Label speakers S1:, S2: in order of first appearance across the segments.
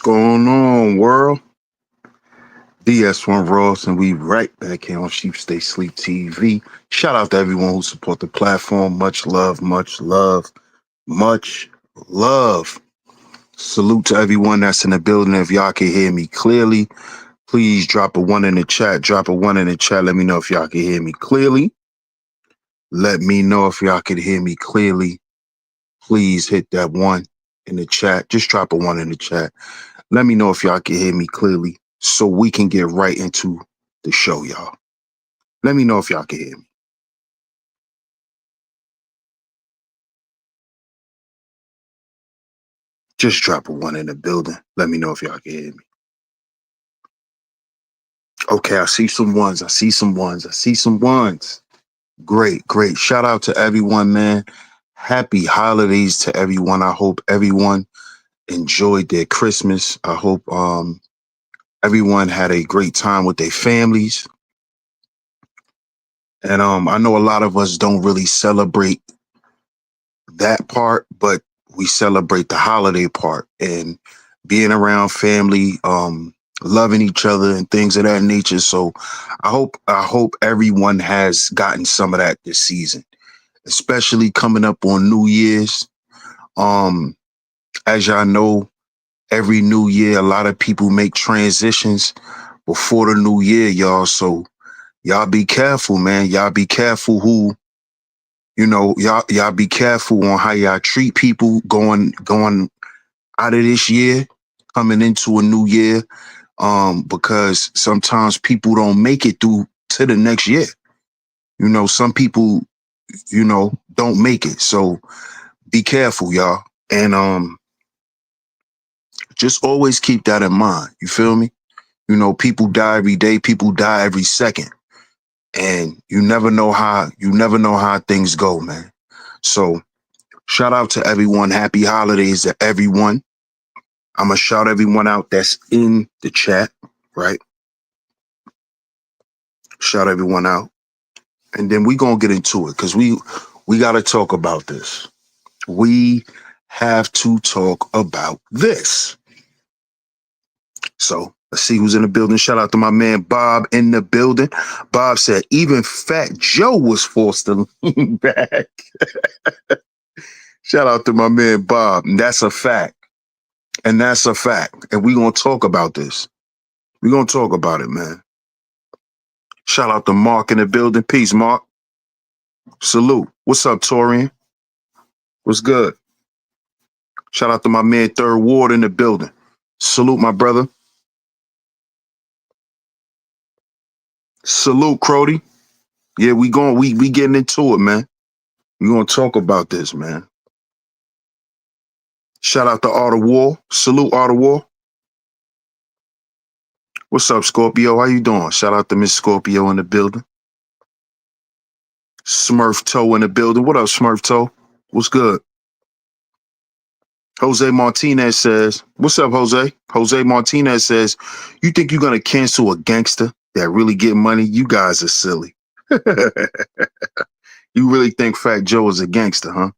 S1: Going on, world? DS1 Ross, and we right back here on Sheep Stay Sleep TV. Shout out to everyone who support the platform. Much love, much love, much love. Salute to everyone that's in the building. If y'all can hear me clearly, please drop a one in the chat. Drop a one in the chat. Let me know if y'all can hear me clearly. Let me know if y'all can hear me clearly. Please hit that one in the chat. Just drop a one in the chat. Let me know if y'all can hear me clearly so we can get right into the show, y'all. Let me know if y'all can hear me. Just drop a one in the building. Let me know if y'all can hear me. Okay, I see some ones. I see some ones. I see some ones. Great, great. Shout out to everyone, man. Happy holidays to everyone. I hope everyone enjoyed their Christmas. I hope everyone had a great time with their families. And I know a lot of us don't really celebrate that part, but we celebrate the holiday part and being around family, loving each other and things of that nature. So I hope everyone has gotten some of that this season, especially coming up on New Year's. As y'all know, every new year, a lot of people make transitions before the new year, y'all. So y'all be careful, man. Y'all be careful who, y'all be careful on how y'all treat people going out of this year, coming into a new year. Because sometimes people don't make it through to the next year. Some people, don't make it. So be careful, y'all. And just always keep that in mind. You feel me? People die every day, people die every second. And you never know how things go, man. So shout out to everyone. Happy holidays to everyone. I'm gonna shout everyone out that's in the chat, right? Shout everyone out. And then we gonna get into it because we gotta talk about this. We have to talk about this. So let's see who's in the building. Shout out to my man Bob in the building. Bob said even Fat Joe was forced to lean back. Shout out to my man Bob. And that's a fact. And that's a fact. And we're gonna talk about this. We're gonna talk about it, man. Shout out to Mark in the building. Peace, Mark. Salute. What's up, Torian? What's good? Shout out to my man Third Ward in the building. Salute, my brother. Salute, Crody. Yeah, we getting into it, man. We gonna talk about this, man. Shout out to Art of War. Salute, Art of War. What's up, Scorpio? How you doing? Shout out to Miss Scorpio in the building. Smurf Toe in the building. What up, Smurf Toe? What's good? Jose Martinez says, what's up, Jose? Jose Martinez says, you think you're going to cancel a gangster that really get money? You guys are silly. You really think Fat Joe is a gangster, huh?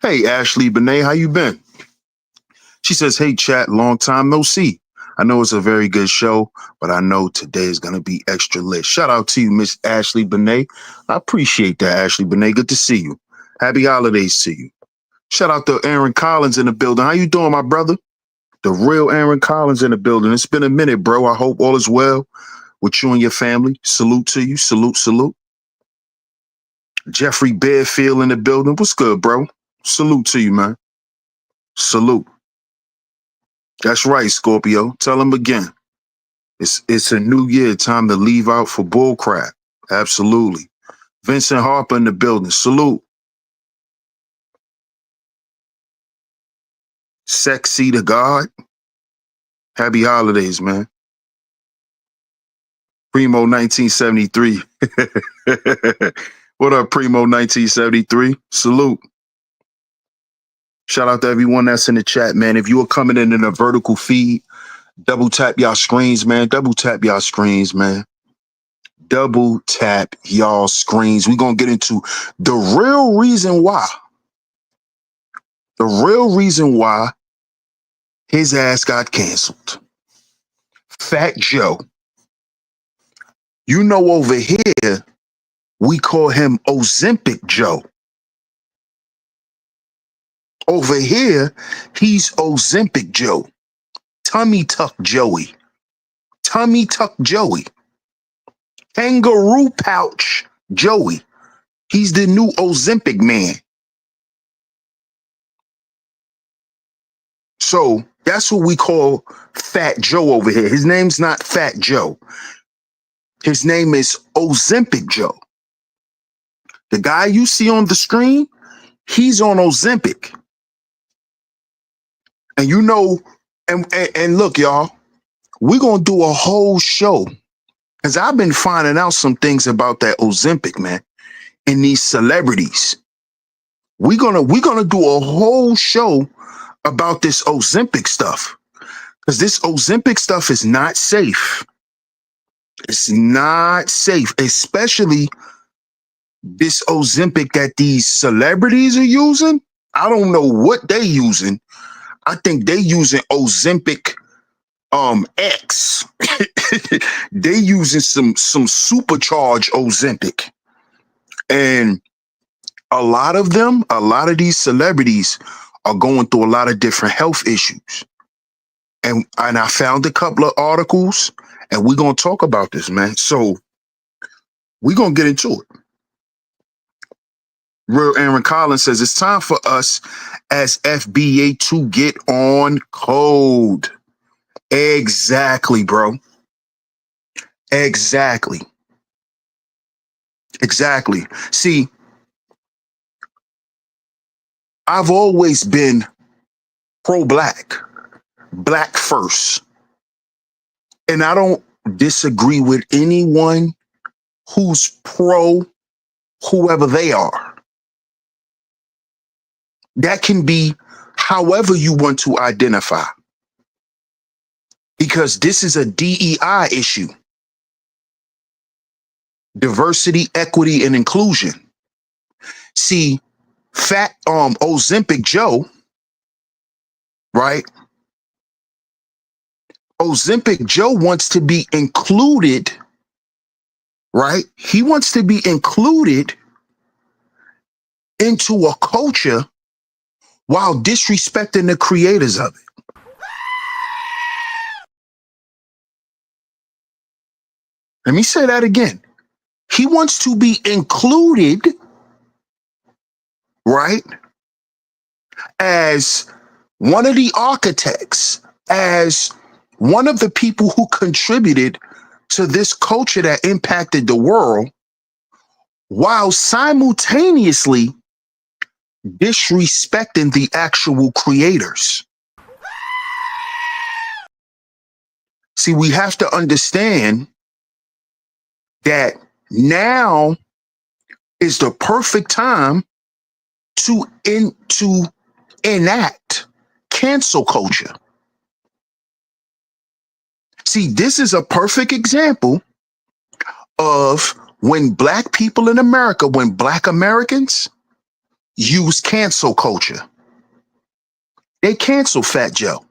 S1: Hey, Ashley Benet, how you been? She says, hey, chat, long time no see. I know it's a very good show, but I know today is going to be extra lit. Shout out to you, Miss Ashley Benet. I appreciate that, Ashley Benet. Good to see you. Happy holidays to you. Shout out to Aaron Collins in the building. How you doing, my brother? The real Aaron Collins in the building. It's been a minute, bro. I hope all is well with you and your family. Salute to you. Salute, salute. Jeffrey Bearfield in the building. What's good, bro? Salute to you, man. Salute. That's right, Scorpio. Tell him again. It's a new year. Time to leave out for bullcrap. Absolutely. Vincent Harper in the building. Salute. Sexy to God. Happy holidays, man. Primo 1973. What up, Primo 1973? Salute. Shout out to everyone that's in the chat, man. If you are coming in a vertical feed, double tap y'all screens, man. Double tap y'all screens, man. Double tap y'all screens. We're going to get into the real reason why. The real reason why His ass got canceled. Fat Joe. You know, over here, we call him Ozempic Joe. Over here, he's Ozempic Joe. Tummy Tuck Joey. Tummy Tuck Joey. Kangaroo Pouch Joey. He's the new Ozempic man. So that's what we call Fat Joe over here. His name's not Fat Joe. His name is Ozempic Joe. The guy you see on the screen, he's on Ozempic. And you know, and look, y'all, we're going to do a whole show because I've been finding out some things about that Ozempic, man, and these celebrities. We're gonna do a whole show about this Ozempic stuff because this Ozempic stuff is not safe. It's not safe, especially this Ozempic that these celebrities are using. I don't know what they using. I think they using Ozempic X. They using some supercharged Ozempic. And a lot of these celebrities are going through a lot of different health issues. And I found a couple of articles, and we're going to talk about this, man. So we're going to get into it. Real Aaron Collins says, it's time for us as FBA to get on code. Exactly, bro. Exactly. See, I've always been pro-black, black first. And I don't disagree with anyone who's pro whoever they are. That can be however you want to identify. Because this is a DEI issue. Diversity, equity, and inclusion. See, fat Ozempic Joe, right? Ozempic Joe wants to be included, right? He wants to be included into a culture while disrespecting the creators of it. Let me say that again. He wants to be included, right, as one of the architects, as one of the people who contributed to this culture that impacted the world, while simultaneously disrespecting the actual creators. See, we have to understand that now is the perfect time to enact cancel culture. See, this is a perfect example of when black people in America, when black Americans use cancel culture. They cancel Fat Joe.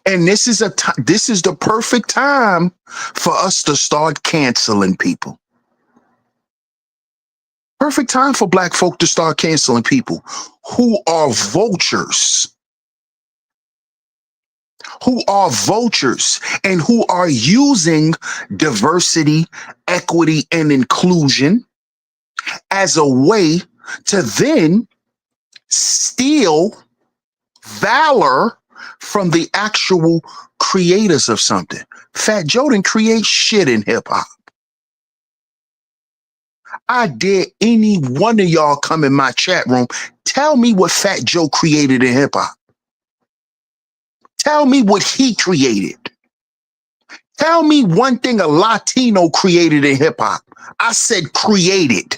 S1: And this is the perfect time for us to start canceling people. Perfect time for black folk to start canceling people who are vultures. Who are vultures and who are using diversity, equity, and inclusion as a way to then steal valor from the actual creators of something. Fat Joe didn't create shit in hip hop. I dare any one of y'all come in my chat room, tell me what Fat Joe created in hip hop. Tell me what he created. Tell me one thing a Latino created in hip hop. I said created.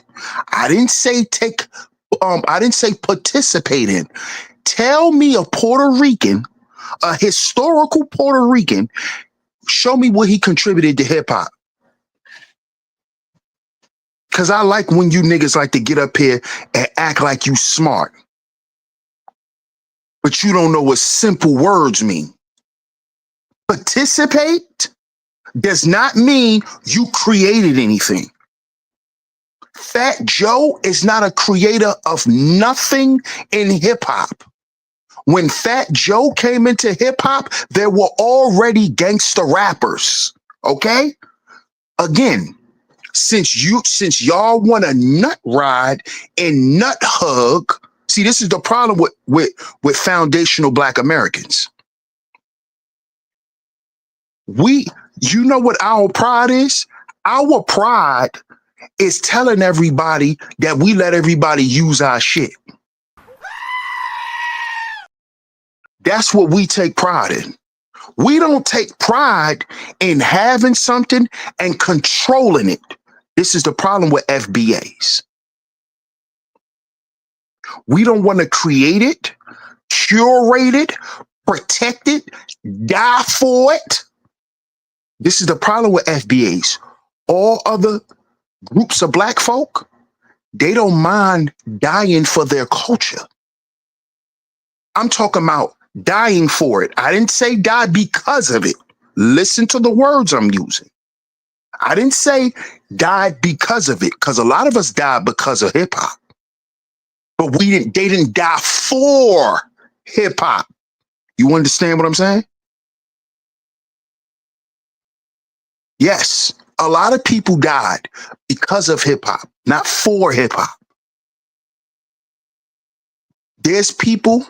S1: I didn't say I didn't say participate in. Tell me a Puerto Rican, a historical Puerto Rican, show me what he contributed to hip hop. Because I like when you niggas like to get up here and act like you smart. but you don't know what simple words mean. Participate does not mean you created anything. Fat Joe is not a creator of nothing in hip hop. When Fat Joe came into hip hop, there were already gangster rappers. Okay? Again, since y'all want a nut ride and nut hug, see, this is the problem with foundational Black Americans. You know what our pride is? Our pride is telling everybody that we let everybody use our shit. That's what we take pride in. We don't take pride in having something and controlling it. This is the problem with FBAs. We don't want to create it, curate it, protect it, die for it. This is the problem with FBAs. All other groups of Black folk, they don't mind dying for their culture. I'm talking about dying for it. I didn't say die because of it. Listen to the words I'm using. I didn't say die because of it, because a lot of us died because of hip hop. But they didn't die for hip hop. You understand what I'm saying? Yes, a lot of people died because of hip hop, not for hip hop. There's people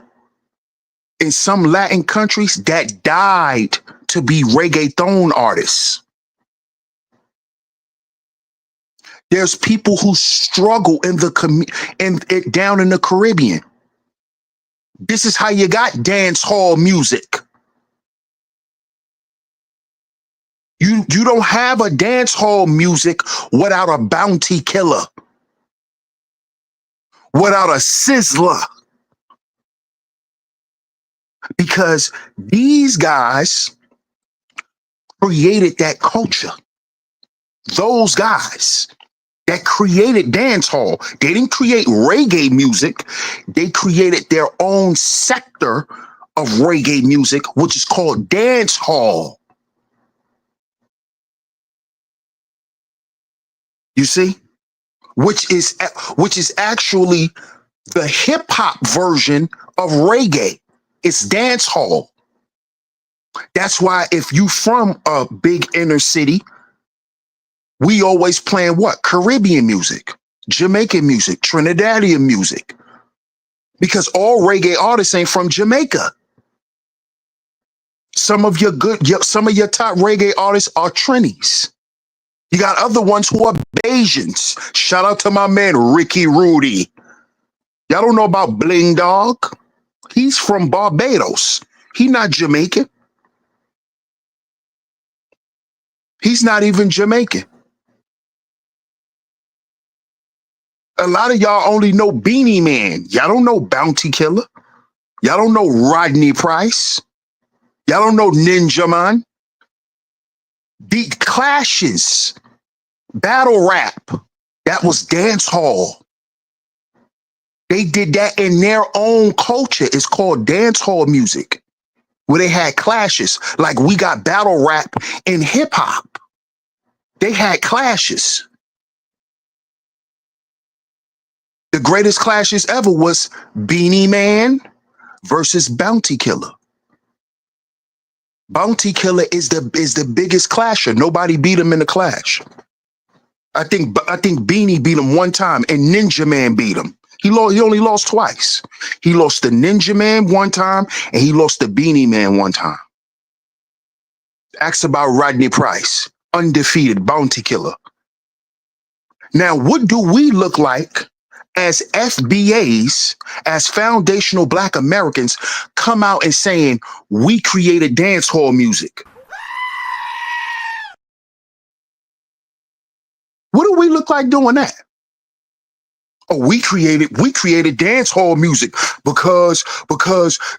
S1: in some Latin countries that died to be reggaeton artists. There's people who struggle in down in the Caribbean. This is how you got dance hall music. You don't have a dance hall music without a bounty killer, without a sizzler. Because these guys created that culture. Those guys that created dance hall, they didn't create reggae music. They created their own sector of reggae music, which is called dance hall. You see, which is actually the hip hop version of reggae. It's dance hall. That's why if you from a big inner city, we always playing what? Caribbean music, Jamaican music, Trinidadian music. Because all reggae artists ain't from Jamaica. Some of your top reggae artists are Trinis. You got other ones who are Bajans. Shout out to my man, Ricky Rudy. Y'all don't know about Bling Dog? He's from Barbados. He's not Jamaican. He's not even Jamaican. A lot of y'all only know Beanie Man. Y'all don't know Bounty Killer. Y'all don't know Rodney Price. Y'all don't know Ninja Man. The Clashes, battle rap, that was dance hall. They did that in their own culture. It's called dance hall music, where they had clashes. Like we got battle rap in hip hop. They had clashes. The greatest clashes ever was Beanie Man versus Bounty Killer. Bounty Killer is the biggest clasher. Nobody beat him in the clash. I think Beanie beat him one time, and Ninja Man beat him. He only lost twice. He lost the Ninja Man one time, and he lost the Beanie Man one time. Ask about Rodney Price, undefeated Bounty Killer. Now, what do we look like as FBAs, as foundational Black Americans, come out and saying we created dance hall music? What do we look like doing that? Oh, we created dance hall music because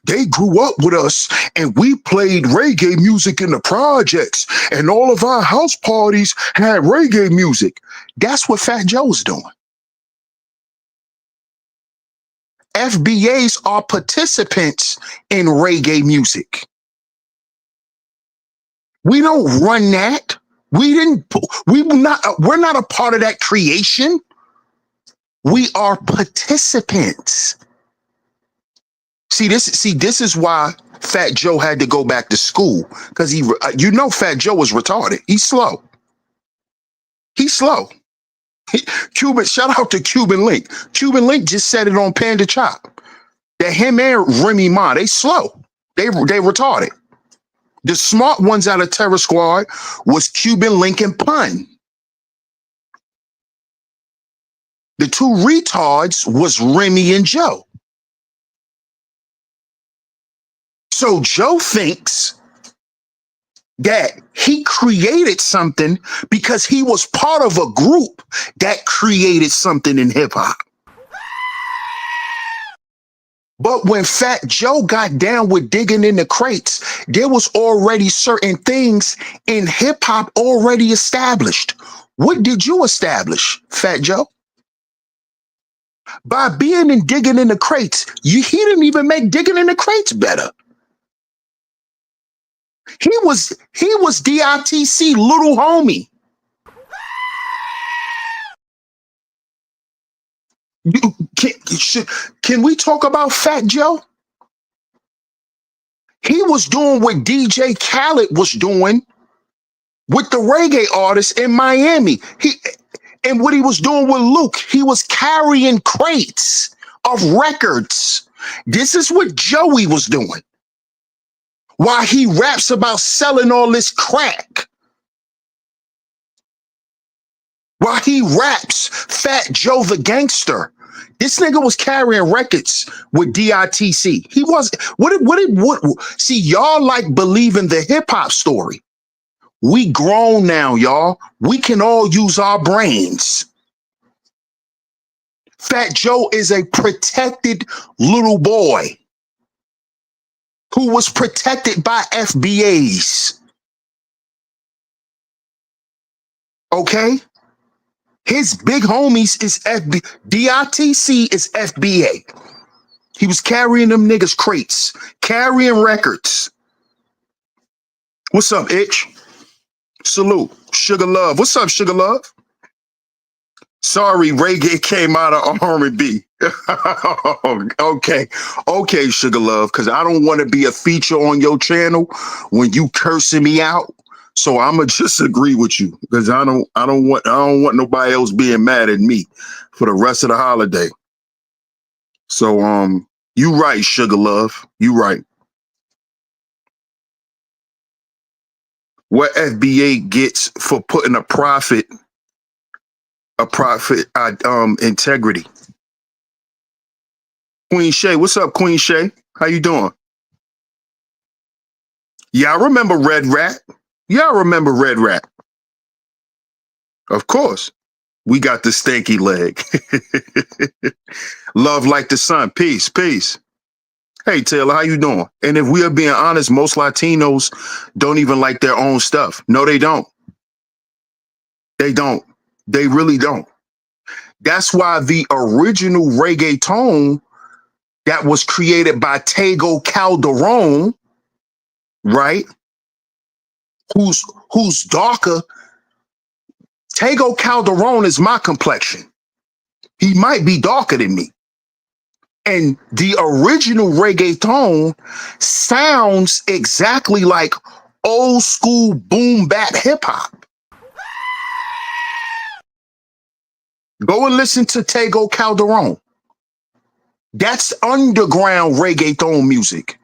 S1: they grew up with us and we played reggae music in the projects and all of our house parties had reggae music. That's what Fat Joe's doing. FBAs are participants in reggae music. We don't run that. We're not a part of that creation. We are participants. See, this is why Fat Joe had to go back to school, because Fat Joe was retarded. He's slow. He's slow. Shout out to Cuban Link. Cuban Link just said it on Panda Chop that him and Remy Ma, they slow. They retarded. The smart ones out of Terror Squad was Cuban Link and Pun. The two retards was Remy and Joe. So Joe thinks that he created something because he was part of a group that created something in hip hop. But when Fat Joe got down with digging in the crates, there was already certain things in hip hop already established. What did you establish, Fat Joe? By being and digging in the crates, he didn't even make digging in the crates better. He was DITC little homie. Can we talk about Fat Joe? He was doing what DJ Khaled was doing with the reggae artists in Miami. And what he was doing with Luke, he was carrying crates of records. This is what Joey was doing. While he raps about selling all this crack. While he raps Fat Joe the Gangster. This nigga was carrying records with DITC. He was, see, y'all like believing the hip hop story. We grown now, y'all. We can all use our brains. Fat Joe is a protected little boy who was protected by FBAs. Okay? His big homies is DITC is FBA. He was carrying them niggas crates, carrying records. What's up, Itch? Salute. Sugar Love. What's up, Sugar Love? Sorry, reggae came out of R&B. Okay, Sugar Love, because I don't want to be a feature on your channel when you cursing me out. So I'ma just agree with you, because I don't want nobody else being mad at me for the rest of the holiday. So you right, Sugar Love. You right. What FBA gets for putting a profit integrity. Queen Shay, what's up, Queen Shay? How you doing? Yeah, I remember Red Rat. Yeah, I remember Red Rat. Of course. We got the stanky leg. Love like the sun. Peace, peace. Hey, Taylor, how you doing? And if we are being honest, most Latinos don't even like their own stuff. No, they don't. They don't. They really don't. That's why the original reggaeton that was created by Tego Calderon, right? Who's darker. Tego Calderon is my complexion. He might be darker than me. And the original reggaeton sounds exactly like old school boom bap hip hop. Go and listen to Tego Calderon. That's underground reggaeton music.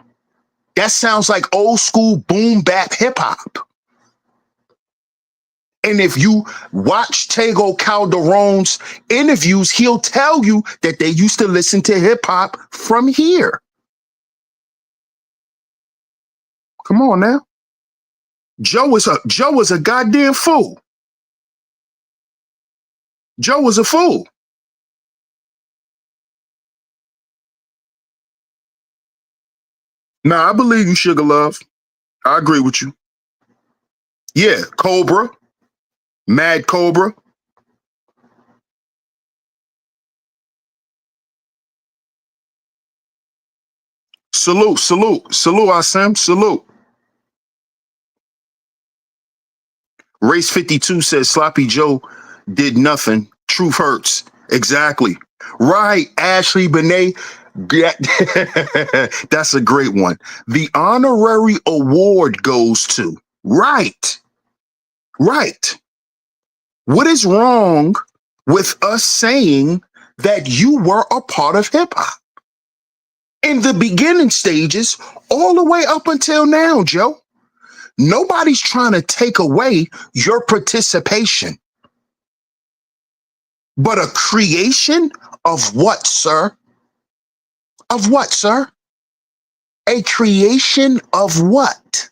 S1: That sounds like old school boom bap hip hop. And if you watch Tego Calderon's interviews, he'll tell you that they used to listen to hip hop from here. Come on now. Joe is a goddamn fool. Joe is a fool. Nah, I believe you, Sugar Love. I agree with you. Yeah, Cobra. Mad Cobra. Salute, salute, salute, Asim, salute. Race 52 says Sloppy Joe did nothing. Truth hurts. Exactly. Right, Ashley Benet. That's a great one. The honorary award goes to. Right, right. What is wrong with us saying that you were a part of hip hop in the beginning stages all the way up until now, Joe? Nobody's trying to take away your participation, but a creation of what, sir? Of what, sir? A creation of what?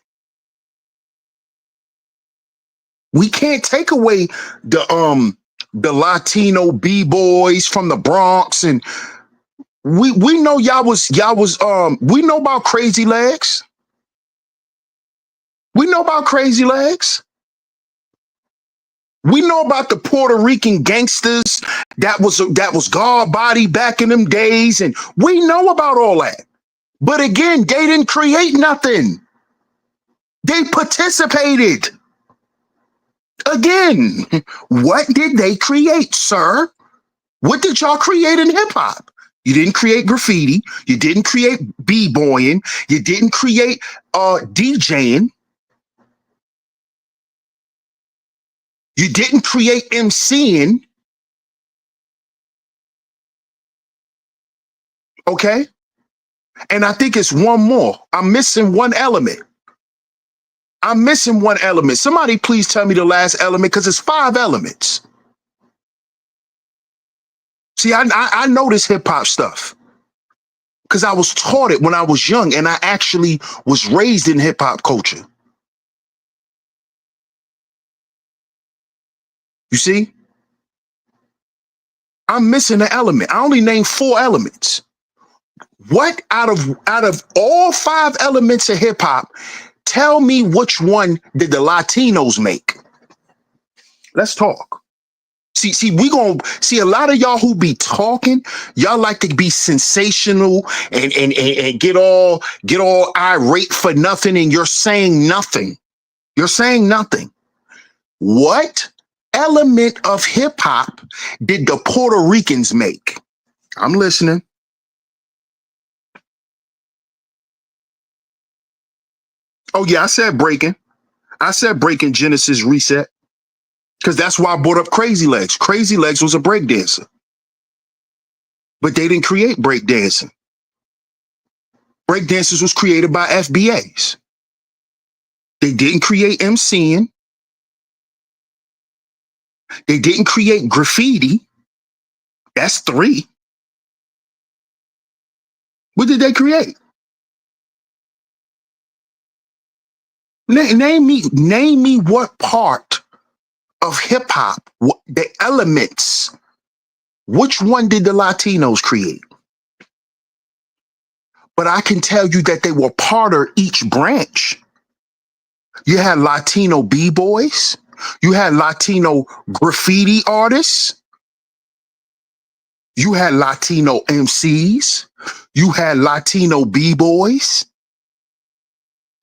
S1: We can't take away the Latino B-boys from the Bronx, and we know y'all was we know about Crazy Legs. We know about Crazy Legs. We know about the Puerto Rican gangsters that was guard body back in them days, and we know about all that. But again, they didn't create nothing. They participated. Again, what did they create, sir? What did y'all create in hip hop? You didn't create graffiti. You didn't create b-boying. You didn't create DJing. You didn't create MCing. Okay? And I think it's one more. I'm missing one element. I'm missing one element. Somebody please tell me the last element, because it's 5 elements. See, I know this hip hop stuff because I was taught it when I was young, and I actually was raised in hip hop culture. You see? I'm missing an element. I only named 4 elements. What out of all 5 elements of hip hop, tell me which one did the Latinos make? Let's talk. See, we gonna see a lot of y'all who be talking. Y'all like to be sensational and get all irate for nothing, and you're saying nothing. You're saying nothing. What element of hip hop did the Puerto Ricans make? I'm listening. Oh yeah, I said breaking. I said breaking Genesis reset. Because that's why I brought up Crazy Legs. Crazy Legs was a breakdancer. But they didn't create breakdancing. Breakdancers was created by FBAs. They didn't create MCing. They didn't create graffiti. That's 3. What did they create? Name me what part of hip hop, the elements. Which one did the Latinos create? But I can tell you that they were part of each branch. You had Latino B-boys. You had Latino graffiti artists. You had Latino MCs. You had Latino B-boys.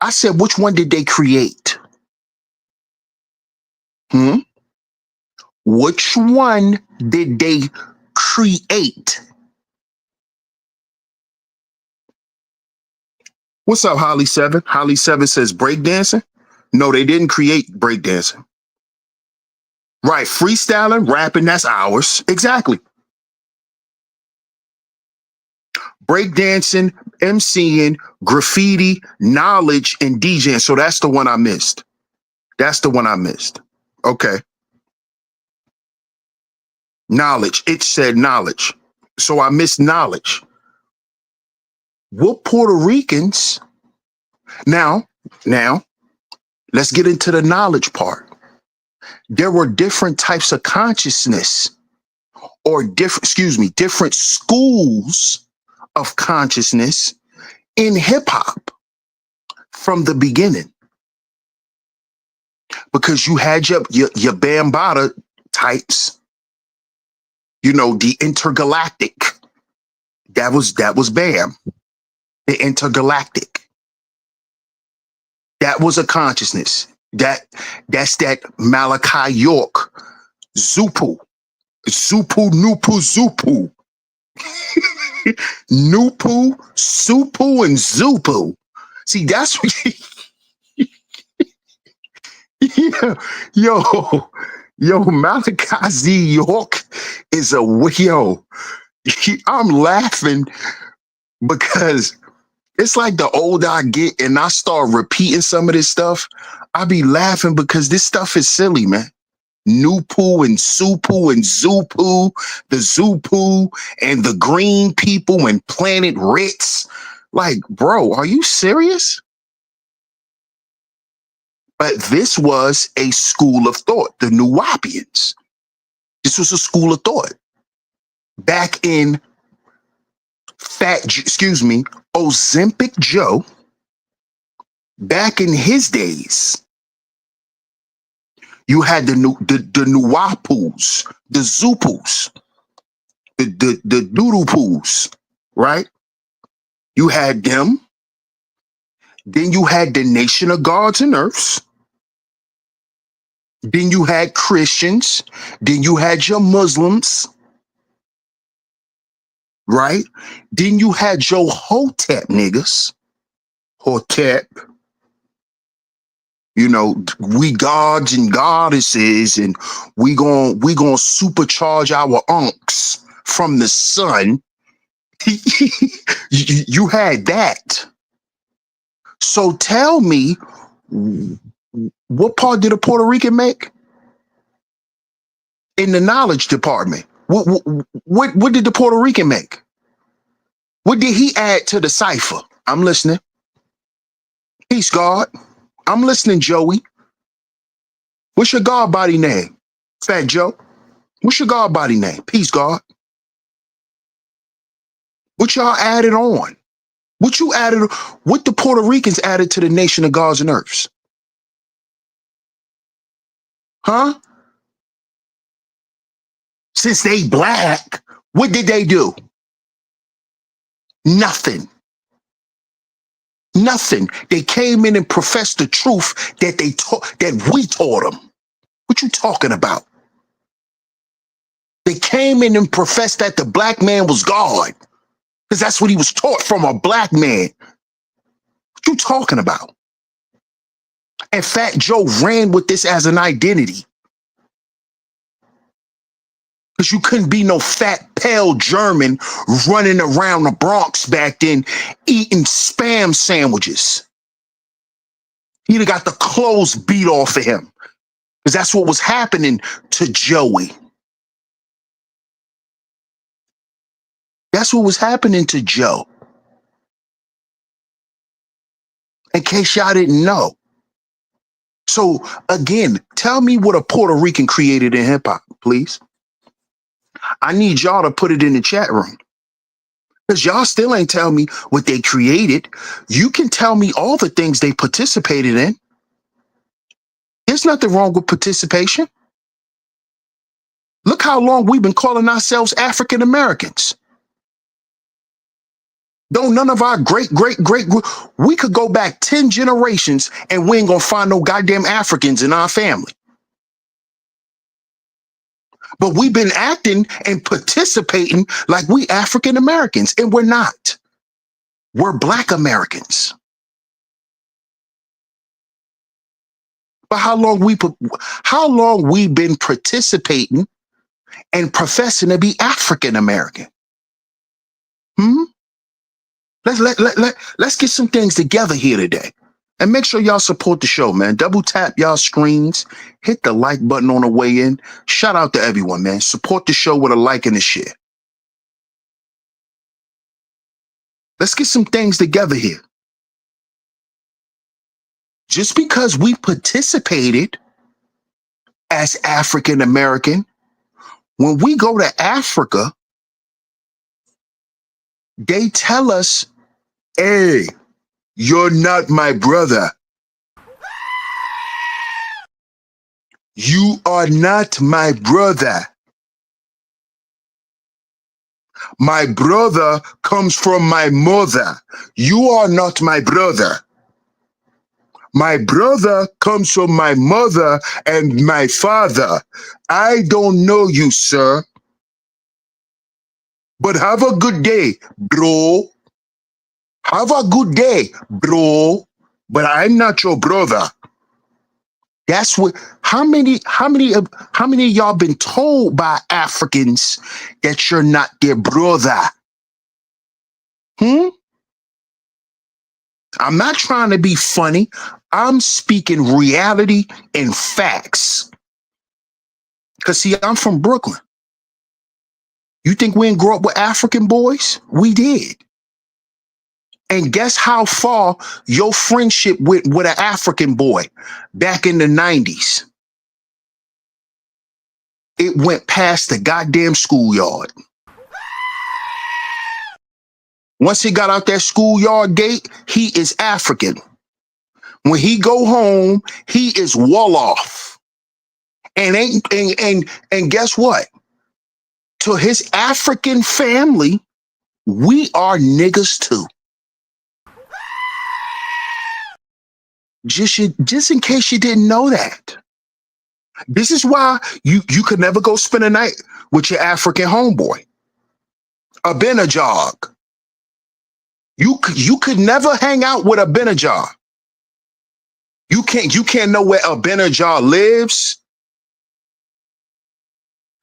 S1: I said, which one did they create? Which one did they create? What's up, Holly 7? Holly 7 says breakdancing. No, they didn't create breakdancing. Right, freestyling, rapping, that's ours. Exactly. Breakdancing, MCing, graffiti, knowledge, and DJing. So that's the one I missed. That's the one I missed. Okay. Knowledge. It said knowledge. So I missed knowledge. What Puerto Ricans? Now, let's get into the knowledge part. There were different types of consciousness, or different schools of consciousness in hip hop from the beginning. Because you had your Bambaataa types, the intergalactic. That was Bam. the intergalactic. That was a consciousness. That's that Malachi York, Zupu, Zupu, Nupu, Zupu, Nupu, Supu, and Zupu. See, that's what. Yeah, yo, Malachi Z York is a yo. I'm laughing because it's like the older I get and I start repeating some of this stuff, I be laughing because this stuff is silly, man. Nupu and Supu and Zupu, the Zupu and the green people and Planet Ritz. Like, bro, are you serious? But this was a school of thought, the Nuwapians. This was a school of thought. Back in Ozempic Joe, back in his days, you had the Nuwapus, the Zupus, the Doodlepus, right? You had them. Then you had the Nation of Gods and Earths. Then you had Christians. Then you had your Muslims, right? Then you had your Hotep niggas. Hotep. You know, we gods and goddesses, and we gonna supercharge our unks from the sun. You had that. So tell me, what part did a Puerto Rican make in the knowledge department? What did the Puerto Rican make? What did he add to the cipher? I'm listening. Peace, God. I'm listening, Joey. What's your God body name? Fat Joe. What's your God body name? Peace, God. What y'all added on? What you added? What the Puerto Ricans added to the Nation of Gods and Earths? Huh? Since they black, what did they do? Nothing. Nothing. They came in and professed the truth that we taught them. What you talking about? They came in and professed that the black man was God, because that's what he was taught from a black man. What you talking about? And Fat Joe ran with this as an identity. Because you couldn't be no fat, pale German running around the Bronx back then eating Spam sandwiches. He'd have got the clothes beat off of him. Because that's what was happening to Joey. That's what was happening to Joe. In case y'all didn't know. So again, tell me what a Puerto Rican created in hip hop, please. I need y'all to put it in the chat room. Because y'all still ain't tell me what they created. You can tell me all the things they participated in. There's nothing wrong with participation. Look how long we've been calling ourselves African Americans. Don't none of our great, we could go back 10 generations and we ain't gonna find no goddamn Africans in our family. But we've been acting and participating like we African Americans, and we're not. We're Black Americans. But how long we been participating and professing to be African American? Let's get some things together here today. And make sure y'all support the show, man. Double tap y'all screens. Hit the like button on the way in. Shout out to everyone, man. Support the show with a like and a share. Let's get some things together here. Just because we participated as African American, when we go to Africa, they tell us, hey, you're not my brother. You are not my brother. My brother comes from my mother. You are not my brother. My brother comes from my mother and my father. I don't know you, sir. But have a good day, bro. Have a good day, bro. But I'm not your brother. That's what. How many of y'all been told by Africans that you're not their brother? Hmm. I'm not trying to be funny. I'm speaking reality and facts. Cause see, I'm from Brooklyn. You think we didn't grow up with African boys? We did. And guess how far your friendship went with an African boy back in the 90s? It went past the goddamn schoolyard. Once he got out that schoolyard gate, he is African. When he go home, he is Wolof. And guess what? To his African family, we are niggas too. Just in case you didn't know that. This is why you could never go spend a night with your African homeboy. A Benajog. You could never hang out with a Benajog. You can't know where a Benajog lives.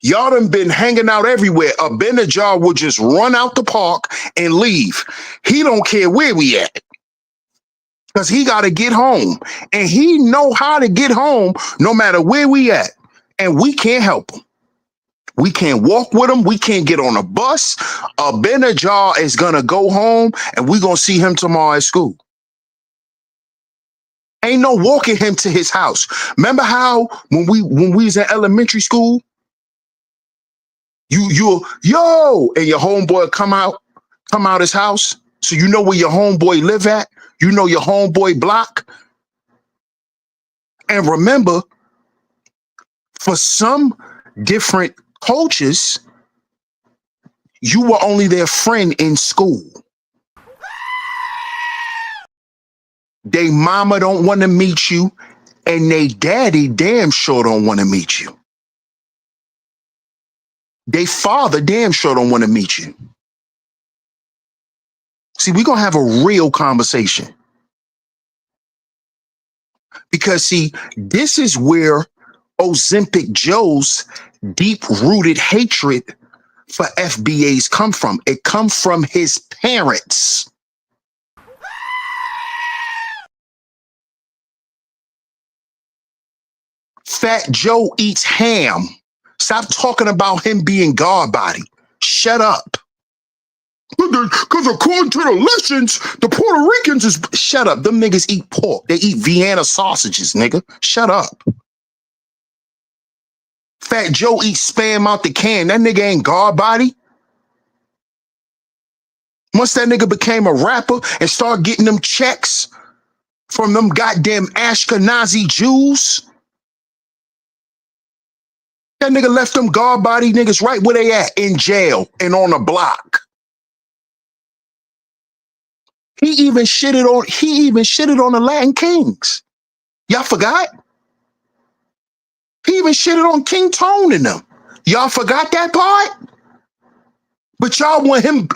S1: Y'all done been hanging out everywhere. A Benajog will just run out the park and leave. He don't care where we at. Because he got to get home. And he know how to get home no matter where we at. And we can't help him. We can't walk with him. We can't get on a bus. A Benajog is going to go home and we're going to see him tomorrow at school. Ain't no walking him to his house. Remember how when we was in elementary school, you and your homeboy come out his house. So you know where your homeboy live at. You know your homeboy block. And remember, for some different cultures, you were only their friend in school. They mama don't want to meet you, and they daddy damn sure don't want to meet you. They father damn sure don't want to meet you. See, we're going to have a real conversation. Because, see, this is where Ozempic Joe's deep-rooted hatred for FBAs come from. It comes from his parents. Fat Joe eats ham. Stop talking about him being God body. Shut up. Because according to the lessons, the Puerto Ricans is... Shut up. Them niggas eat pork. They eat Vienna sausages, nigga. Shut up. Fat Joe eats spam out the can. That nigga ain't God body. Once that nigga became a rapper and started getting them checks from them goddamn Ashkenazi Jews, that nigga left them God body niggas right where they at, in jail and on the block. He even shitted on the Latin Kings. Y'all forgot? He even shitted on King Tone and them. Y'all forgot that part? But y'all want him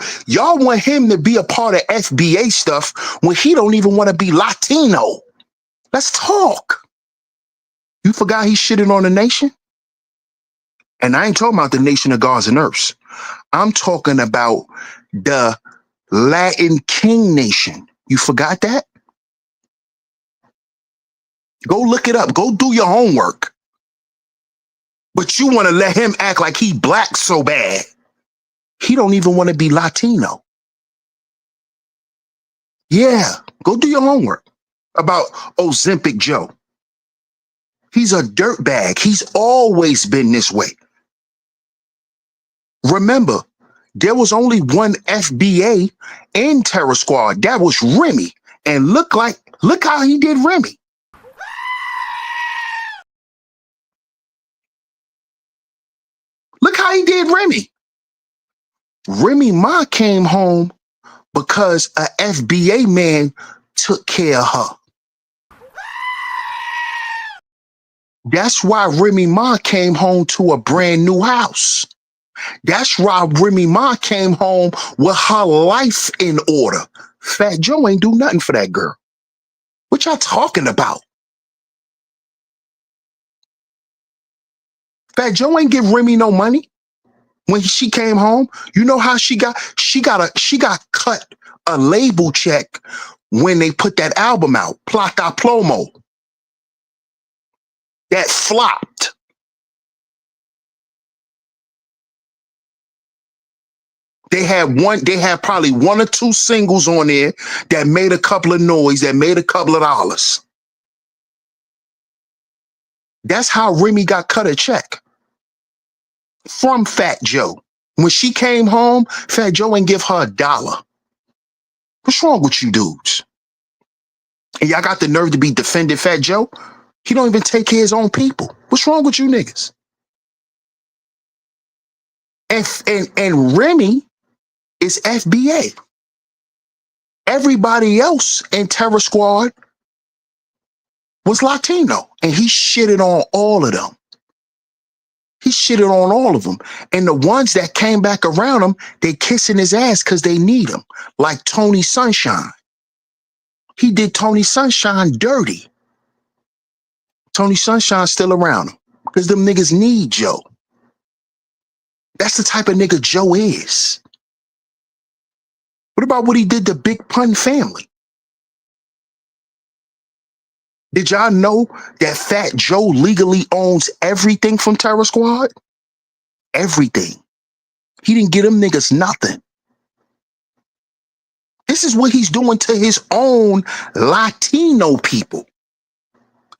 S1: to be a part of FBA stuff when he don't even want to be Latino. Let's talk. You forgot he shitted on the nation? And I ain't talking about the nation of gods and earths. I'm talking about the Latin King nation. You forgot that? Go look it up. Go do your homework. But you want to let him act like he black so bad. He don't even want to be Latino. Yeah, go do your homework about Ozempic Joe. He's a dirtbag. He's always been this way. Remember, there was only one FBA in Terror Squad. That was Remy. And look how he did Remy. Look how he did Remy. Remy Ma came home because a FBA man took care of her. That's why Remy Ma came home to a brand new house. That's why Remy Ma came home with her life in order. Fat Joe ain't do nothing for that girl. What y'all talking about? Fat Joe ain't give Remy no money when she came home. You know how she got cut a label check when they put that album out, Plata Plomo. That flopped. They had probably one or two singles on there that made a couple of noise, that made a couple of dollars. That's how Remy got cut a check from Fat Joe. When she came home, Fat Joe ain't give her $1. What's wrong with you dudes? And y'all got the nerve to be defending Fat Joe? He don't even take care of his own people. What's wrong with you niggas? And Remy is FBA. Everybody else in Terror Squad was Latino, and he shitted on all of them. He shitted on all of them. And the ones that came back around him, they kissing his ass because they need him. Like Tony Sunshine. He did Tony Sunshine dirty. Tony Sunshine's still around him because them niggas need Joe. That's the type of nigga Joe is. What about what he did to Big Pun family? Did y'all know that Fat Joe legally owns everything from Terror Squad? Everything. He didn't get them niggas nothing. This is what he's doing to his own Latino people.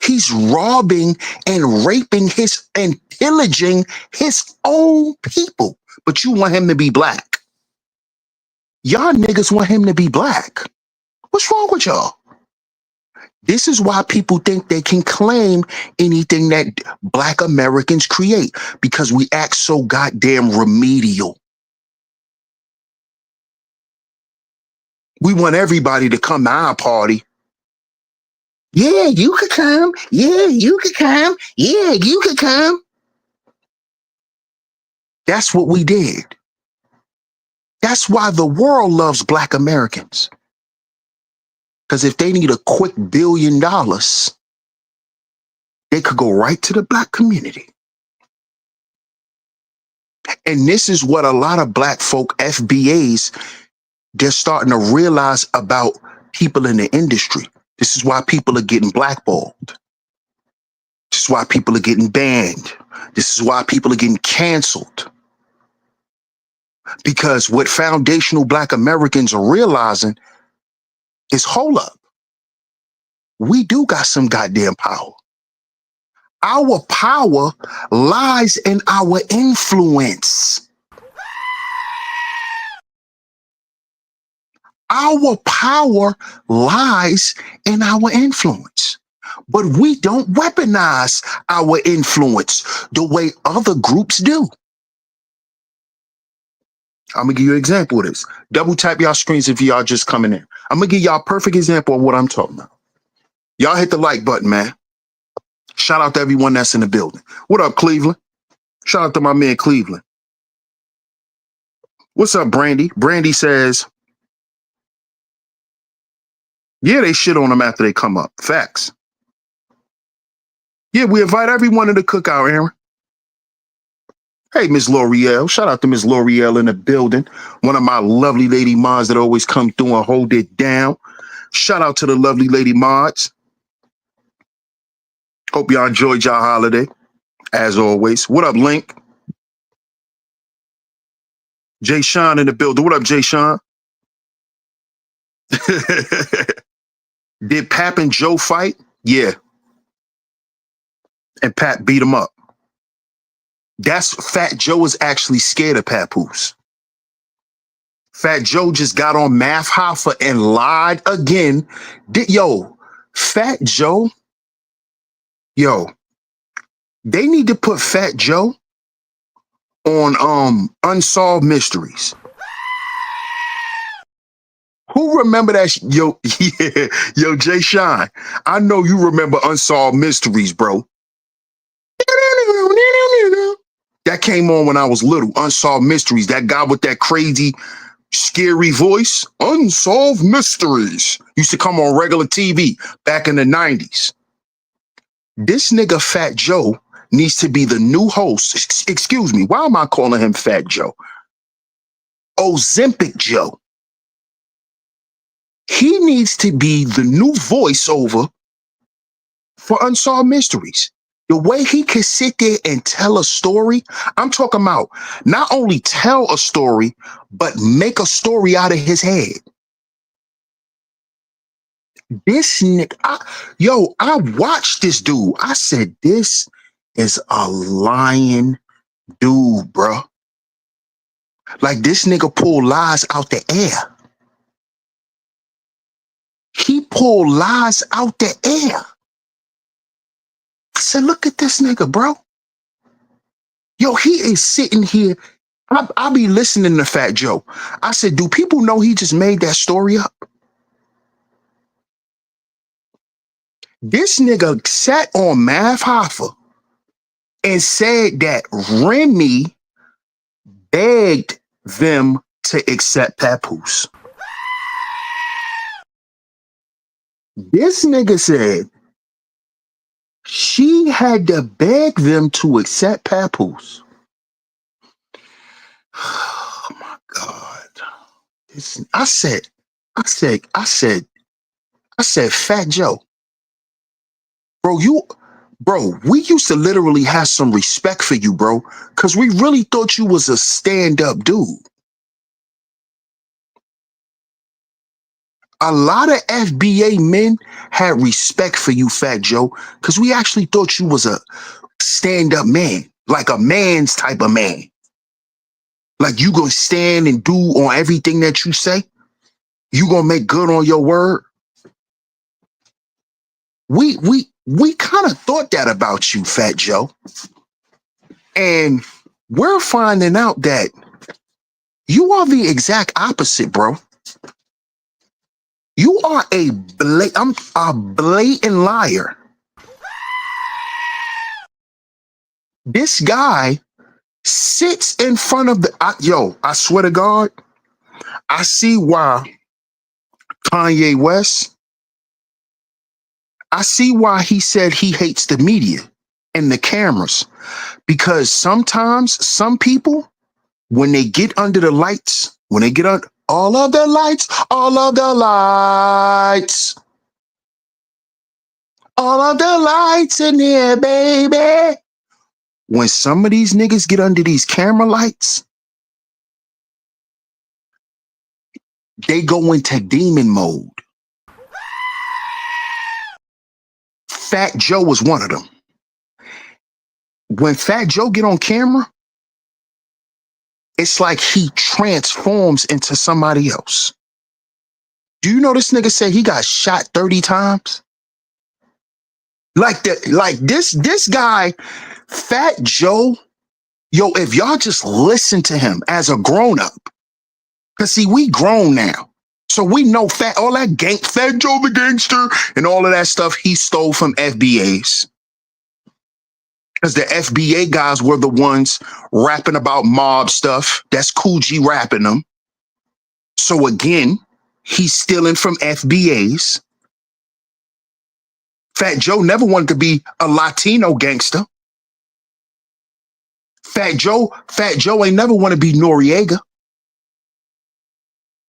S1: He's robbing and raping and pillaging his own people. But you want him to be black. Y'all niggas want him to be black. What's wrong with y'all? This is why people think they can claim anything that Black Americans create, because we act so goddamn remedial. We want everybody to come to our party. Yeah, you could come. Yeah, you could come. Yeah, you could come. That's what we did. That's why the world loves Black Americans. Because if they need a quick $1 billion, they could go right to the Black community. And this is what a lot of Black folk, FBAs, they're starting to realize about people in the industry. This is why people are getting blackballed. This is why people are getting banned. This is why people are getting canceled. Because what foundational Black Americans are realizing is, hold up, we do got some goddamn power. Our power lies in our influence. Our power lies in our influence. But we don't weaponize our influence the way other groups do. I'm going to give you an example of this. Double tap y'all screens if y'all just coming in. I'm going to give y'all a perfect example of what I'm talking about. Y'all hit the like button, man. Shout out to everyone that's in the building. What up, Cleveland? Shout out to my man, Cleveland. What's up, Brandy? Brandy says, yeah, they shit on them after they come up. Facts. Yeah, we invite everyone to the cookout, Aaron. Hey, Miss L'Oreal. Shout out to Miss L'Oreal in the building. One of my lovely lady mods that always come through and hold it down. Shout out to the lovely lady mods. Hope y'all enjoyed y'all holiday, as always. What up, Link? Jay Sean in the building. What up, Jay Sean? Did Pap and Joe fight? Yeah. And Pat beat him up. That's Fat Joe was actually scared of Papoose. Fat Joe just got on Math Hoffa and lied again. Fat Joe, they need to put Fat Joe on Unsolved Mysteries. Who remember that? Yo, yeah, yo, Jay Shine. I know you remember Unsolved Mysteries, bro. That came on when I was little. Unsolved Mysteries. That guy with that crazy, scary voice. Unsolved Mysteries. Used to come on regular TV back in the 90s. This nigga Fat Joe needs to be the new host. Excuse me. Why am I calling him Fat Joe? Ozempic Joe. He needs to be the new voiceover for Unsolved Mysteries. The way he can sit there and tell a story, I'm talking about not only tell a story, but make a story out of his head. This nigga, I watched this dude. I said, this is a lying dude, bro. Like this nigga pull lies out the air. He pulled lies out the air. I said, look at this nigga, bro. Yo, he is sitting here. I be listening to Fat Joe. I said, do people know he just made that story up? This nigga sat on Math Hoffa and said that Remy begged them to accept Papoose. This nigga said she had to beg them to accept Papoose. Oh my God. I said, Fat Joe, bro, we used to literally have some respect for you, bro, because we really thought you was a stand-up dude. A lot of FBA men had respect for you, Fat Joe, because we actually thought you was a stand-up man, like a man's type of man. Like you gonna stand and do on everything that you say. You gonna make good on your word. We kind of thought that about you, Fat Joe. And we're finding out that you are the exact opposite, bro. You are a blatant liar. This guy sits in front of the I swear to God, I see why Kanye West, I see why he said he hates the media and the cameras, because sometimes some people, when they get under the lights, when they get on all of the lights, all of the lights, all of the lights in here, baby. When some of these niggas get under these camera lights, they go into demon mode. Fat Joe was one of them. When Fat Joe get on camera, it's like he transforms into somebody else. Do you know this nigga said he got shot 30 times? Like this guy, Fat Joe, yo, if y'all just listen to him as a grown-up, because see, we grown now. So we know all that Fat Joe the gangster and all of that stuff he stole from FBAs. Because the FBA guys were the ones rapping about mob stuff. That's Cool G rapping them. So again, he's stealing from FBAs. Fat Joe never wanted to be a Latino gangster. Fat Joe ain't never want to be Noriega.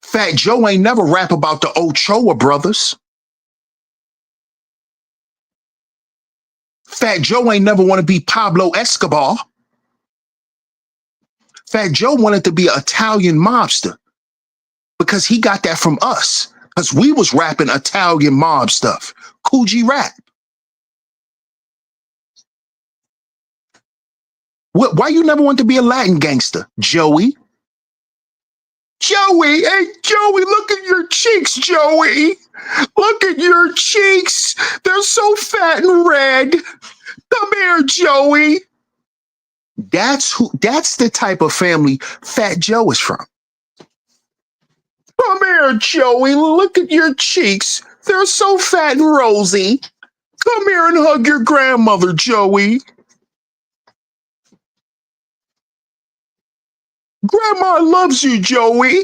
S1: Fat Joe ain't never rap about the Ochoa brothers. Fat Joe ain't never want to be Pablo Escobar. Fat Joe wanted to be an Italian mobster because he got that from us, because we was rapping Italian mob stuff. Cool G rap. Why you never want to be a Latin gangster, Joey? Joey, hey, Joey, look at your cheeks, Joey. Look at your cheeks. They're so fat and red. Come here, Joey. That's the type of family Fat Joe is from. Come here, Joey. Look at your cheeks. They're so fat and rosy. Come here and hug your grandmother, Joey. Grandma loves you, Joey.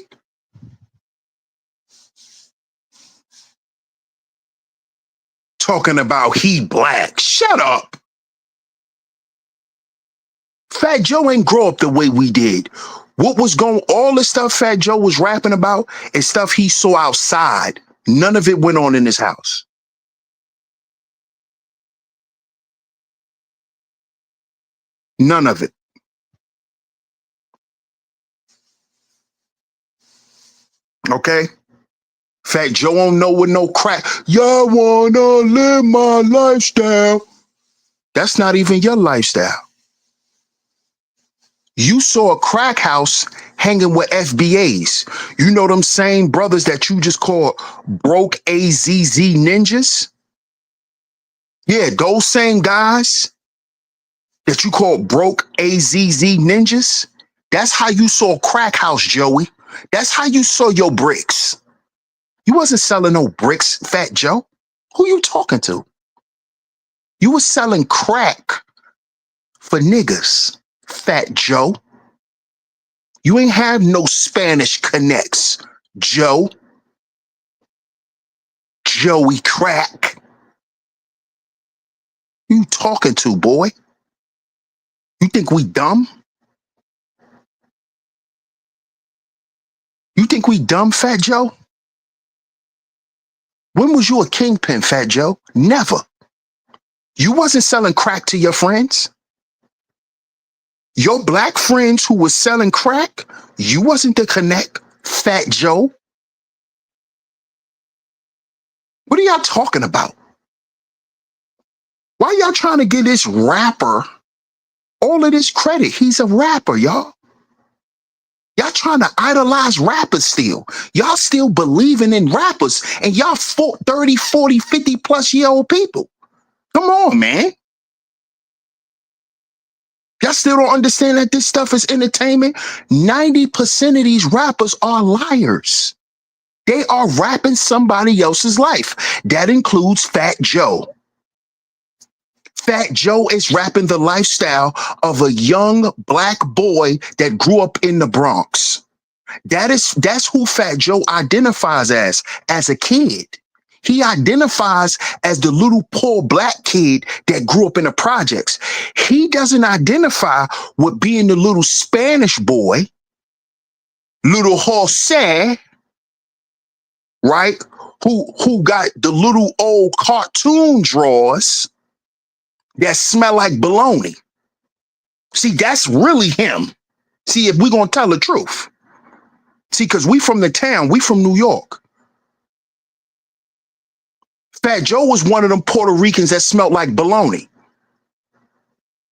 S1: Talking about he black. Shut up. Fat Joe ain't grow up the way we did. What was going, all the stuff Fat Joe was rapping about is stuff he saw outside. None of it went on in his house. None of it. Okay? Fat Joe don't know what no crack. Y'all wanna live my lifestyle. That's not even your lifestyle. You saw a crack house hanging with FBAs. You know them same brothers that you just call broke AZZ ninjas? Yeah, those same guys that you call broke AZZ ninjas. That's how you saw crack house, Joey. That's how you saw your bricks. You wasn't selling no bricks, Fat Joe. Who you talking to? You was selling crack for niggas, Fat Joe. You ain't have no Spanish connects, Joe. Joey Crack. Who you talking to, boy? You think we dumb? You think we dumb, Fat Joe? When was you a kingpin, Fat Joe? Never. You wasn't selling crack to your friends. Your black friends who was selling crack, you wasn't the connect, Fat Joe. What are y'all talking about? Why y'all trying to give this rapper all of this credit? He's a rapper, y'all. Y'all trying to idolize rappers still. Y'all still believing in rappers, and y'all 30, 40, 50 plus year old people. Come on, man. Y'all still don't understand that this stuff is entertainment? 90% of these rappers are liars. They are rapping somebody else's life. That includes Fat Joe. Fat Joe is rapping the lifestyle of a young black boy that grew up in the Bronx. That's who Fat Joe identifies as a kid. He identifies as the little poor black kid that grew up in the projects. He doesn't identify with being the little Spanish boy, little Jose, right? Who got the little old cartoon drawers that smell like bologna. See, that's really him. See, if we're going to tell the truth. See, because we from the town, we from New York. Fat Joe was one of them Puerto Ricans that smelled like bologna.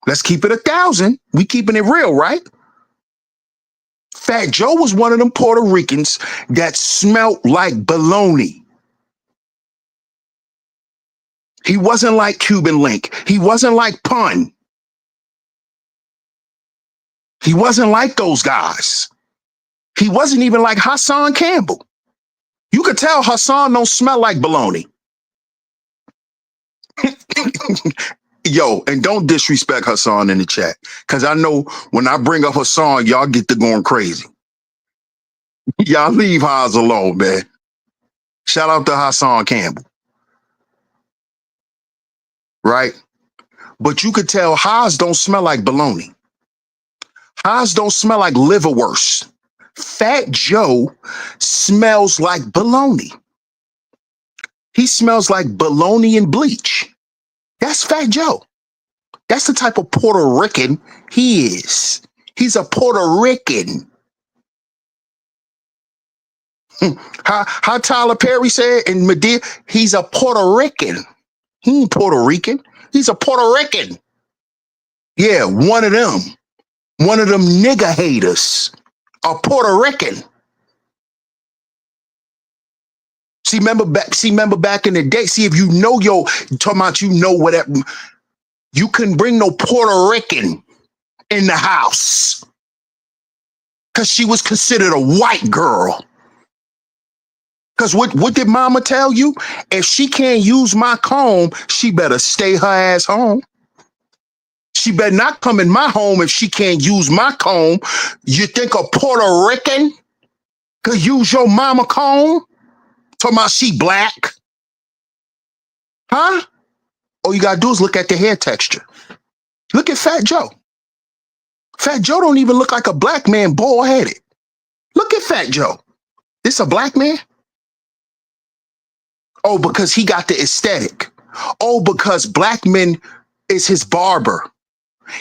S1: Let's keep it 1,000. We keeping it real, right? Fat Joe was one of them Puerto Ricans that smelled like bologna. He wasn't like Cuban Link. He wasn't like Pun. He wasn't like those guys. He wasn't even like Hassan Campbell. You could tell Hassan don't smell like bologna. Yo, and don't disrespect Hassan in the chat, because I know when I bring up Hassan, y'all get to going crazy. Y'all leave Haas alone, man. Shout out to Hassan Campbell. Right? But you could tell Haas don't smell like bologna. Haas don't smell like liverwurst. Fat Joe smells like bologna. He smells like bologna and bleach. That's Fat Joe. That's the type of Puerto Rican he is. He's a Puerto Rican. How Tyler Perry said in Medea, he's a Puerto Rican. He ain't Puerto Rican. He's a Puerto Rican. Yeah, one of them. One of them nigga haters. A Puerto Rican. See, remember back in the day. See, if you know talking about whatever. You couldn't bring no Puerto Rican in the house because she was considered a white girl. Because what did mama tell you? If she can't use my comb, she better stay her ass home. She better not come in my home if she can't use my comb. You think a Puerto Rican could use your mama comb? Talking about she black? Huh? All you gotta do is look at the hair texture. Look at Fat Joe. Fat Joe don't even look like a black man, bald-headed. Look at Fat Joe. This a black man? Oh, because he got the aesthetic. Oh, because black men is his barber.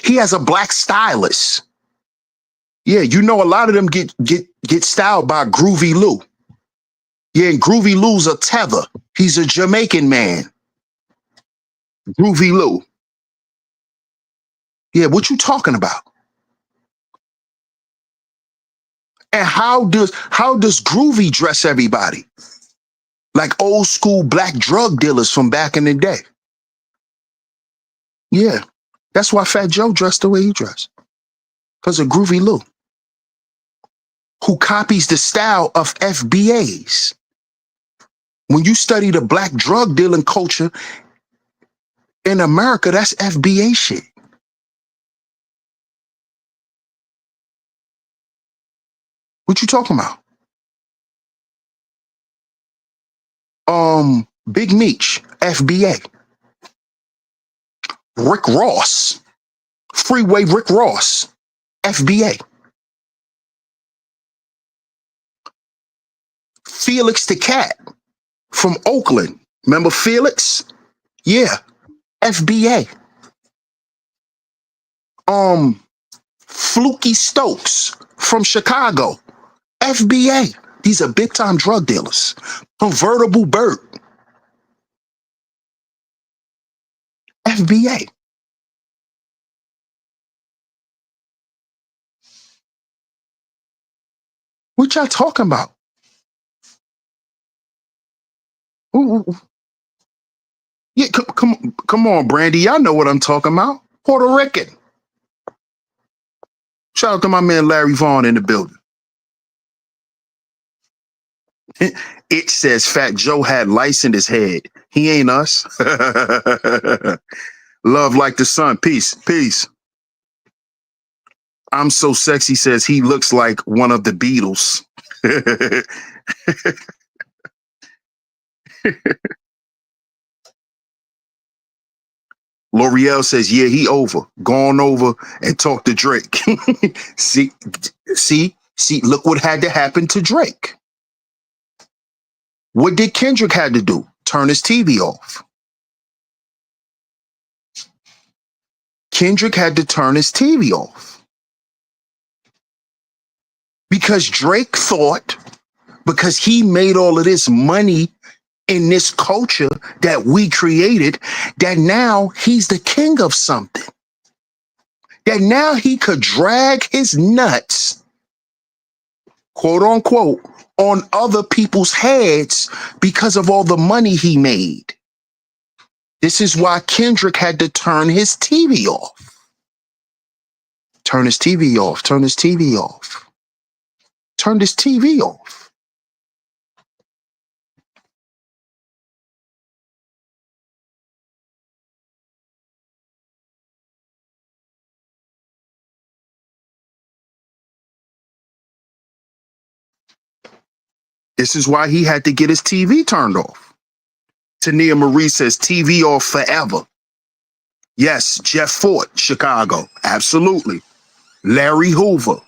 S1: He has a black stylist. Yeah, you know a lot of them get styled by Groovy Lou. Yeah, and Groovy Lou's a tether. He's a Jamaican man. Groovy Lou. Yeah, what you talking about? And how does Groovy dress everybody? Like old school black drug dealers from back in the day. Yeah, that's why Fat Joe dressed the way he dressed. Because of Groovy Lou, who copies the style of FBAs. When you study the black drug dealing culture in America, that's FBA shit. What you talking about? Big Meech, FBA. Rick Ross, Freeway Rick Ross, FBA. Felix the Cat from Oakland. Remember Felix? Yeah, FBA. Fluky Stokes from Chicago, FBA. These are big time drug dealers. Convertible Burt, FBA. What y'all talking about? Ooh. Yeah, come on, Brandy. Y'all know what I'm talking about. Puerto Rican. Shout out to my man Larry Vaughn in the building. It says Fat Joe had lice in his head. He ain't us. Love like the sun. Peace. Peace. I'm so sexy says he looks like one of the Beatles. L'Oreal says, yeah, he over. Gone over and talk to Drake. see, look what had to happen to Drake. What did Kendrick had to do? Turn his TV off. Kendrick had to turn his TV off. Because Drake thought, because he made all of this money in this culture that we created, that now he's the king of something. That now he could drag his nuts, quote unquote, on other people's heads because of all the money he made. This is why Kendrick had to turn his TV off. Turn his TV off. Turn his TV off. Turn his TV off. This is why he had to get his TV turned off. Tania Marie says TV off forever. Yes, Jeff Fort, Chicago. Absolutely. Larry Hoover.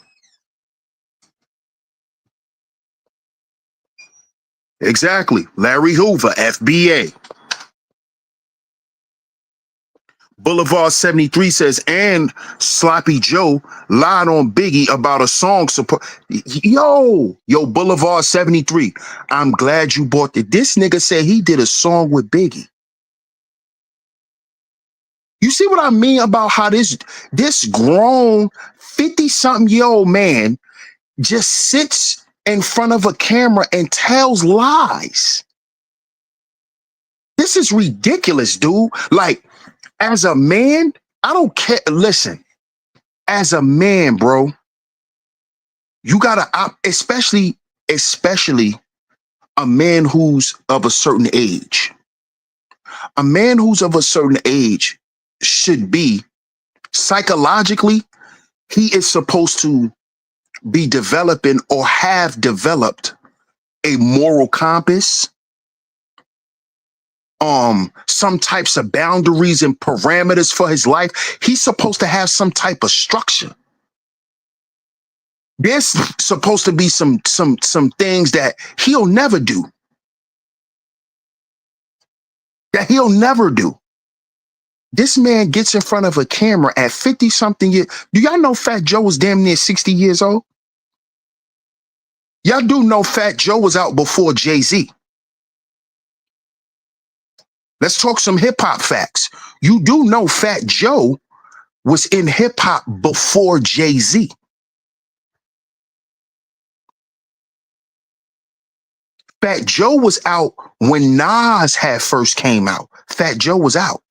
S1: Exactly. Larry Hoover, FBA. Boulevard 73 says, and Sloppy Joe lied on Biggie about a song support. Yo, Boulevard 73. I'm glad you bought it. This nigga said he did a song with Biggie. You see what I mean about how this grown 50-something-year-old man just sits in front of a camera and tells lies? This is ridiculous, dude. Like, as a man, I don't care. Listen, as a man, bro, you gotta, especially a man who's of a certain age. A man who's of a certain age should be psychologically, he is supposed to be developing or have developed a moral compass, some types of boundaries and parameters for his life. He's supposed to have some type of structure. There's supposed to be some things that he'll never do. That he'll never do. This man gets in front of a camera at 50 something years. Do y'all know Fat Joe was damn near 60 years old? Y'all do know Fat Joe was out before Jay-Z. Let's talk some hip hop facts. You do know Fat Joe was in hip hop before Jay-Z. Fat Joe was out when Nas had first came out. Fat Joe was out.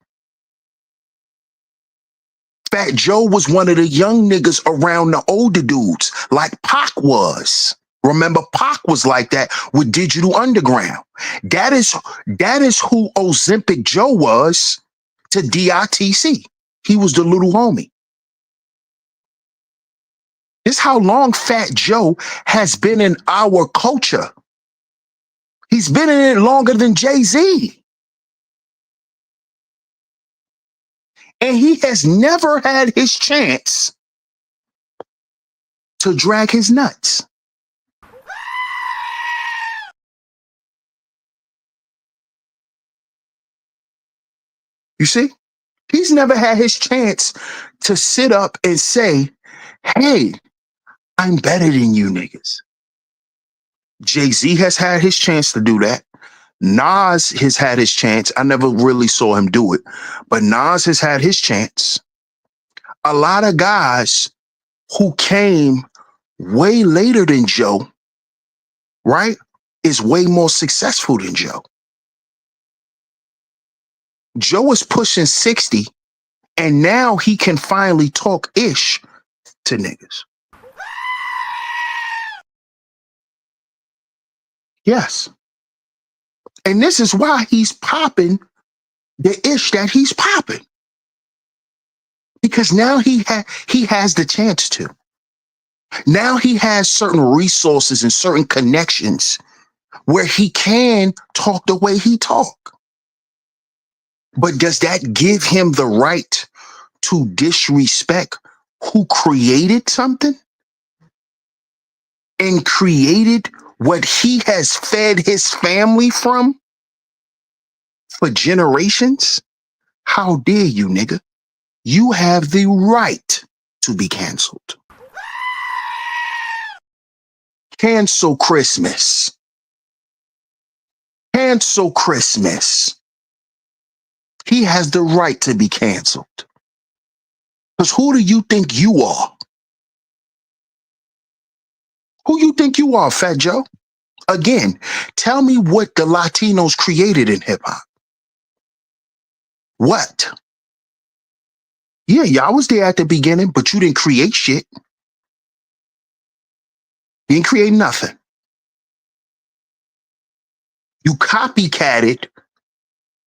S1: Fat Joe was one of the young niggas around the older dudes, like Pac was. Remember, Pac was like that with Digital Underground. That is who Ozempic Joe was to DITC. He was the little homie. This is how long Fat Joe has been in our culture. He's been in it longer than Jay-Z. And he has never had his chance to drag his nuts. You see? He's never had his chance to sit up and say, hey, I'm better than you niggas. Jay-Z has had his chance to do that. Nas has had his chance. I never really saw him do it, but Nas has had his chance. A lot of guys who came way later than Joe, right, is way more successful than Joe. Joe is pushing 60, and now he can finally talk ish to niggas. Yes. And this is why he's popping the ish that he's popping. Because now he has the chance to. Now he has certain resources and certain connections where he can talk the way he talk. But does that give him the right to disrespect who created something and created what he has fed his family from for generations? How dare you, nigga? You have the right to be canceled. Cancel Christmas. Cancel Christmas. He has the right to be canceled. Because who do you think you are? Who you think you are, Fat Joe? Again, tell me what the Latinos created in hip hop. What? Yeah, y'all was there at the beginning, but you didn't create shit. You didn't create nothing. You copycatted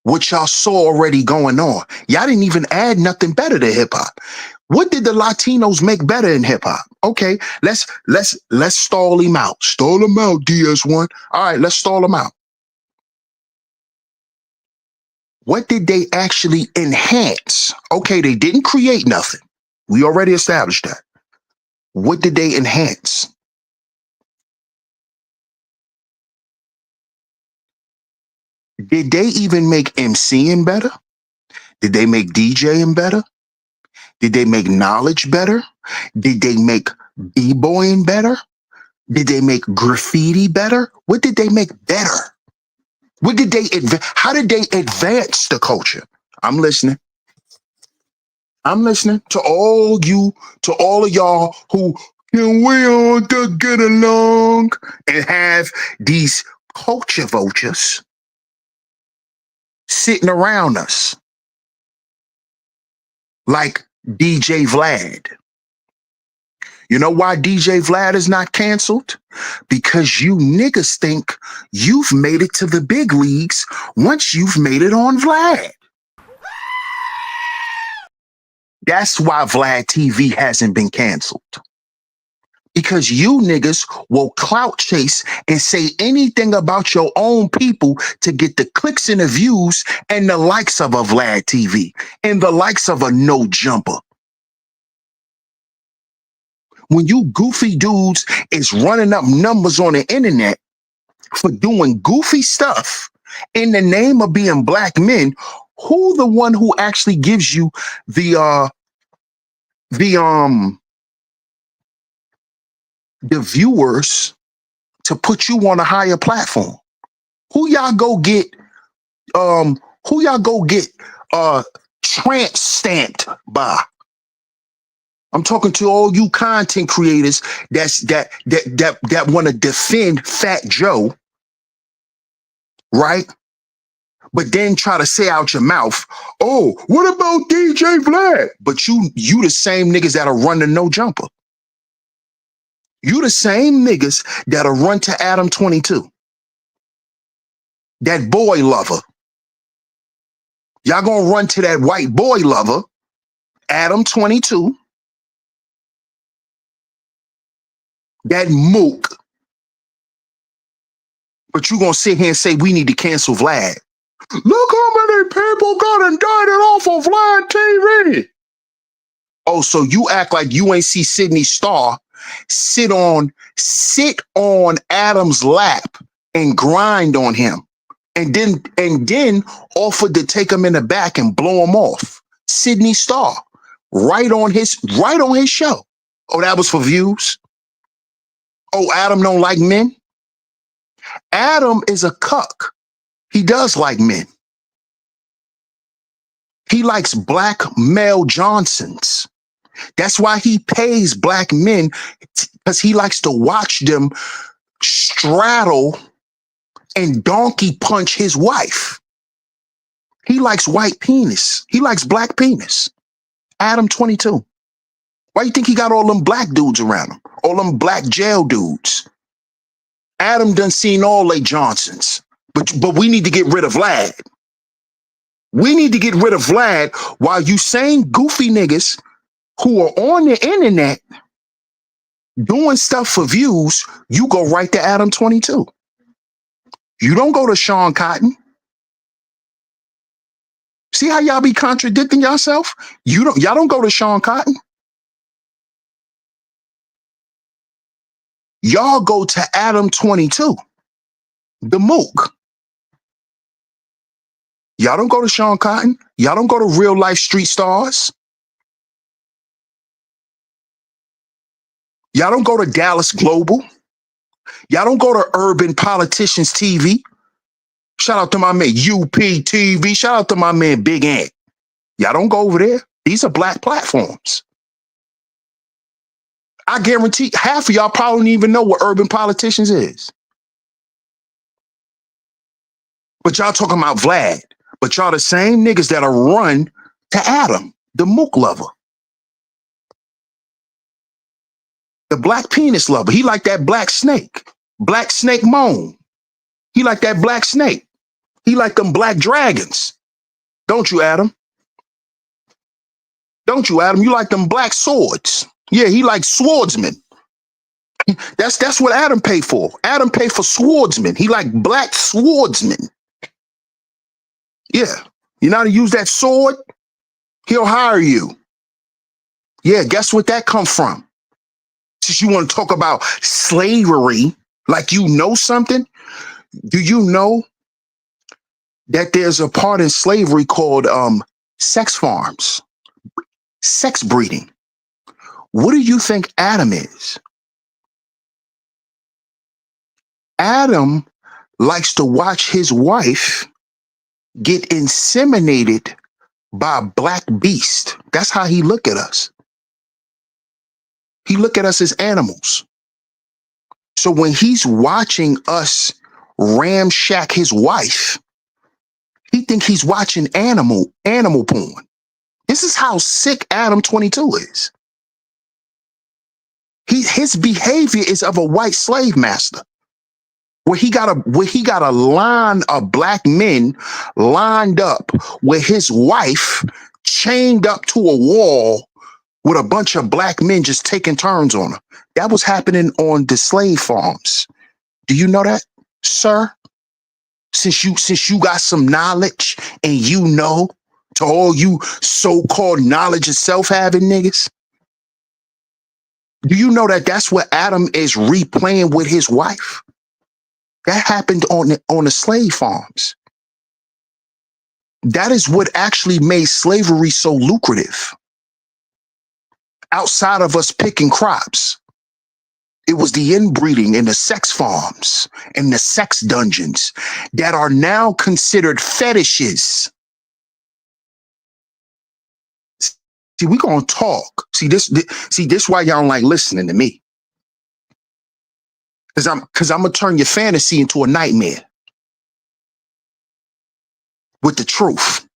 S1: what y'all saw already going on. Y'all didn't even add nothing better to hip hop. What did the Latinos make better in hip hop? Okay, let's stall him out. Stall him out, DS1. All right, let's stall him out. What did they actually enhance? Okay, they didn't create nothing. We already established that. What did they enhance? Did they even make MCing better? Did they make DJing better? Did they make knowledge better? Did they make b-boying better? Did they make graffiti better? What did they make better? What did they how did they advance the culture? I'm listening. I'm listening to all of y'all who can we all to get along and have these culture vultures sitting around us like DJ Vlad. You know why DJ Vlad is not canceled? Because you niggas think you've made it to the big leagues once you've made it on Vlad. That's why Vlad TV hasn't been canceled. Because you niggas will clout chase and say anything about your own people to get the clicks and the views and the likes of a Vlad TV and the likes of a No Jumper. When you goofy dudes is running up numbers on the internet for doing goofy stuff in the name of being black men, who the one who actually gives you the viewers to put you on a higher platform? Who y'all go get tramp stamped by? I'm talking to all you content creators that want to defend Fat Joe, right? But then try to say out your mouth, oh, what about DJ Vlad? But you the same niggas that'll run the No Jumper. You the same niggas that'll run to Adam 22. That boy lover. Y'all gonna run to that white boy lover, Adam 22. That mook. But you gonna sit here and say we need to cancel Vlad. Look how many people got indicted off of Vlad TV. Oh, so you act like you ain't see Sydney Starr sit on Adam's lap and grind on him, and then offered to take him in the back and blow him off. Sydney Starr, right on his show. Oh, that was for views. Oh, Adam don't like men. Adam is a cuck. He does like men. He likes black male Johnsons. That's why he pays black men, because he likes to watch them straddle and donkey punch his wife. He likes white penis. He likes black penis. Adam 22. Why you think he got all them black dudes around him? All them black jail dudes. Adam done seen all they Johnsons. But we need to get rid of Vlad. We need to get rid of Vlad while you same goofy niggas who are on the internet doing stuff for views, you go right to Adam 22. You don't go to Sean Cotton. See how y'all be contradicting yourself? Y'all don't go to Sean Cotton. Y'all go to Adam 22, the mook. Y'all don't go to Sean Cotton. Y'all don't go to Real Life Street Stars. Y'all don't go to Dallas Global. Y'all don't go to Urban Politicians TV. Shout out to my man UPTV. Shout out to my man Big Ant. Y'all don't go over there. These are black platforms. I guarantee half of y'all probably don't even know what Urban Politicians is. But y'all talking about Vlad. But y'all the same niggas that'll run to Adam, the mook lover. The black penis lover. He like that black snake. Black snake moan. He like that black snake. He like them black dragons. Don't you, Adam? Don't you, Adam? You like them black swords. Yeah, he like swordsmen. That's what Adam pay for. Adam pay for swordsmen. He like black swordsmen. Yeah. You know how to use that sword? He'll hire you. Yeah, guess what that come from? Since you want to talk about slavery, like you know something, do you know that there's a part in slavery called sex farms, sex breeding? What do you think Adam is? Adam likes to watch his wife get inseminated by a black beast. That's how he look at us. He look at us as animals. So when he's watching us ramshack his wife, he think he's watching animal porn. This is how sick Adam 22 is. His behavior is of a white slave master, where he got a line of black men lined up with his wife chained up to a wall with a bunch of black men just taking turns on her. That was happening on the slave farms. Do you know that, sir? Since you got some knowledge and you know, to all you so-called knowledge of self-having niggas, do you know that that's what Adam is replaying with his wife? That happened on the slave farms. That is what actually made slavery so lucrative. Outside of us picking crops, it was the inbreeding and the sex farms and the sex dungeons that are now considered fetishes. See, we gonna talk. See this why y'all don't like listening to me. Cause I'm gonna turn your fantasy into a nightmare with the truth.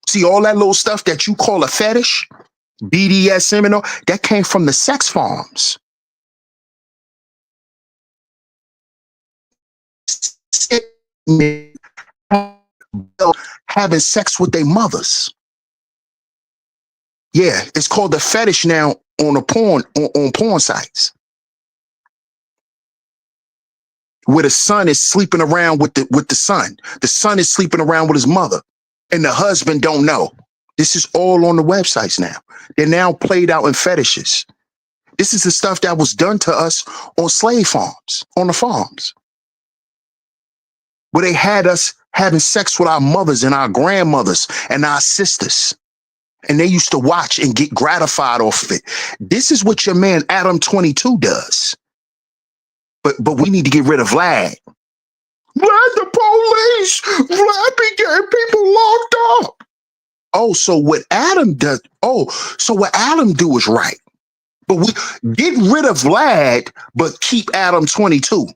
S1: See, all that little stuff that you call a fetish, BDSM and all, that came from the sex farms. Having sex with their mothers. Yeah, it's called a fetish now on porn sites, where the son is sleeping around with the son. The son is sleeping around with his mother, and the husband don't know. This is all on the websites now. They're now played out in fetishes. This is the stuff that was done to us on slave farms, on the farms, where they had us having sex with our mothers and our grandmothers and our sisters. And they used to watch and get gratified off of it. This is what your man Adam 22 does. But we need to get rid of Vlad. Vlad the police! Vlad be getting people locked up. Oh, so what Adam does, so what Adam do is right. But we get rid of Vlad, but keep Adam 22.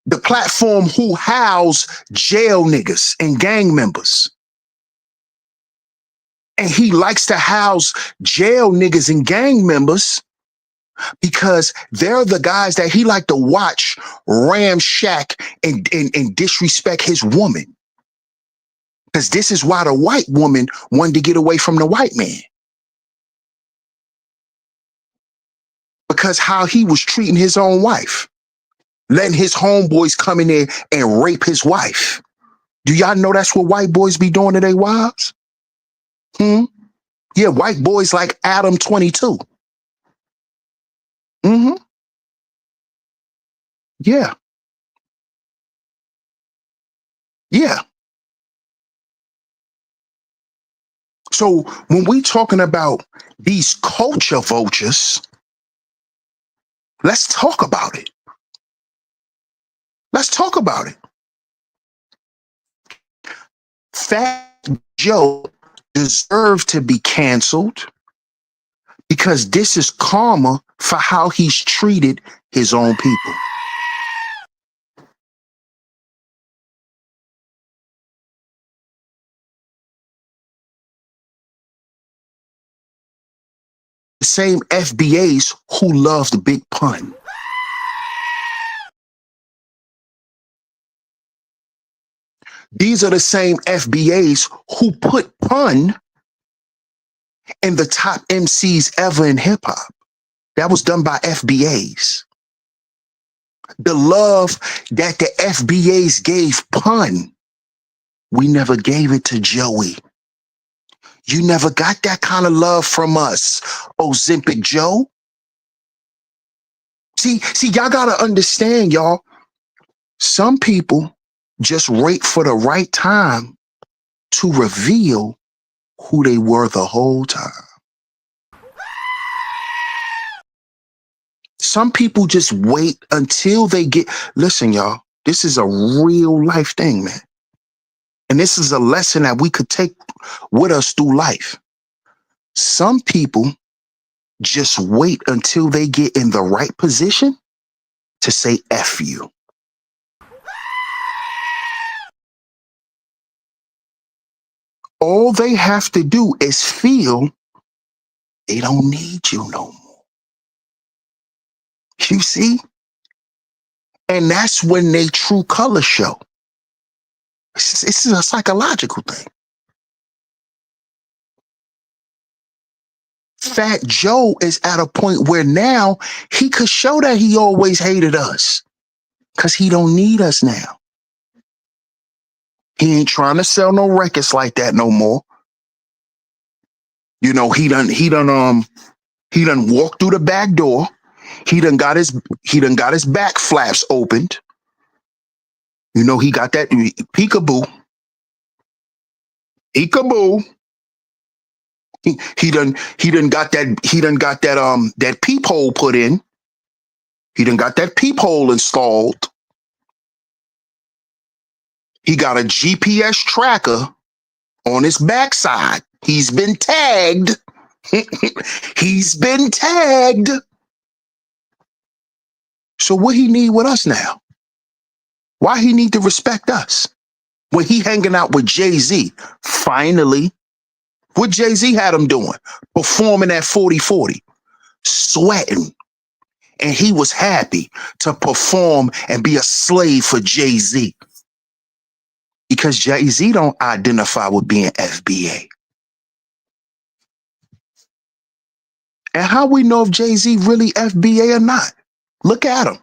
S1: The platform who house jail niggas and gang members. And he likes to house jail niggas and gang members because they're the guys that he like to watch ramshack and disrespect his woman. Because this is why the white woman wanted to get away from the white man. Because how he was treating his own wife. Letting his homeboys come in there and rape his wife. Do y'all know that's what white boys be doing to their wives? Yeah, white boys like Adam 22. Yeah. Yeah. So when we talking about these culture vultures, let's talk about it. Let's talk about it. Fat Joe deserved to be canceled because this is karma for how he's treated his own people. The same FBAs who love the big pun. These are the same FBAs who put pun in the top MCs ever in hip hop. That was done by FBAs. The love that the FBAs gave pun, we never gave it to Joey. You never got that kind of love from us, Ozempic Joe. See, y'all gotta understand, y'all. Some people just wait for the right time to reveal who they were the whole time. Some people just wait until they get, listen, y'all, this is a real life thing, man. And this is a lesson that we could take with us through life. Some people just wait until they get in the right position to say F you. All they have to do is feel They don't need you no more. You see? And that's when they true colors show. This is a psychological thing. Fat Joe is at a point where now he could show that he always hated us because he don't need us now. He ain't trying to sell no records like that no more. You know, he done walked through the back door. He done got his back flaps opened. You know, he got that peekaboo. Peekaboo. He done got that peephole put in. He done got that peephole installed. He got a GPS tracker on his backside. He's been tagged. He's been tagged. So what he need with us now? Why he need to respect us? When he hanging out with Jay-Z, finally, what Jay-Z had him doing? Performing at 4040, sweating. And he was happy to perform and be a slave for Jay-Z. Because Jay-Z don't identify with being FBA. And how we know if Jay-Z really FBA or not? Look at him.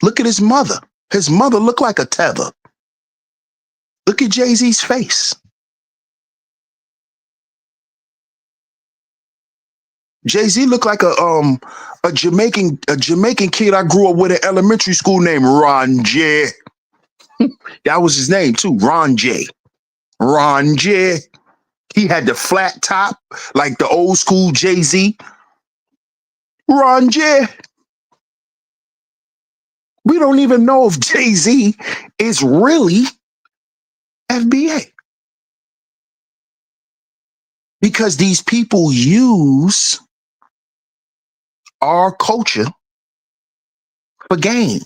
S1: Look at his mother. His mother looked like a tether. Look at Jay-Z's face. Jay-Z looked like a Jamaican kid I grew up with in elementary school named Ron J. That was his name too, Ron J. Ron J. He had the flat top like the old school Jay-Z. Ron J. We don't even know if Jay-Z is really FBA. Because these people use our culture for gain.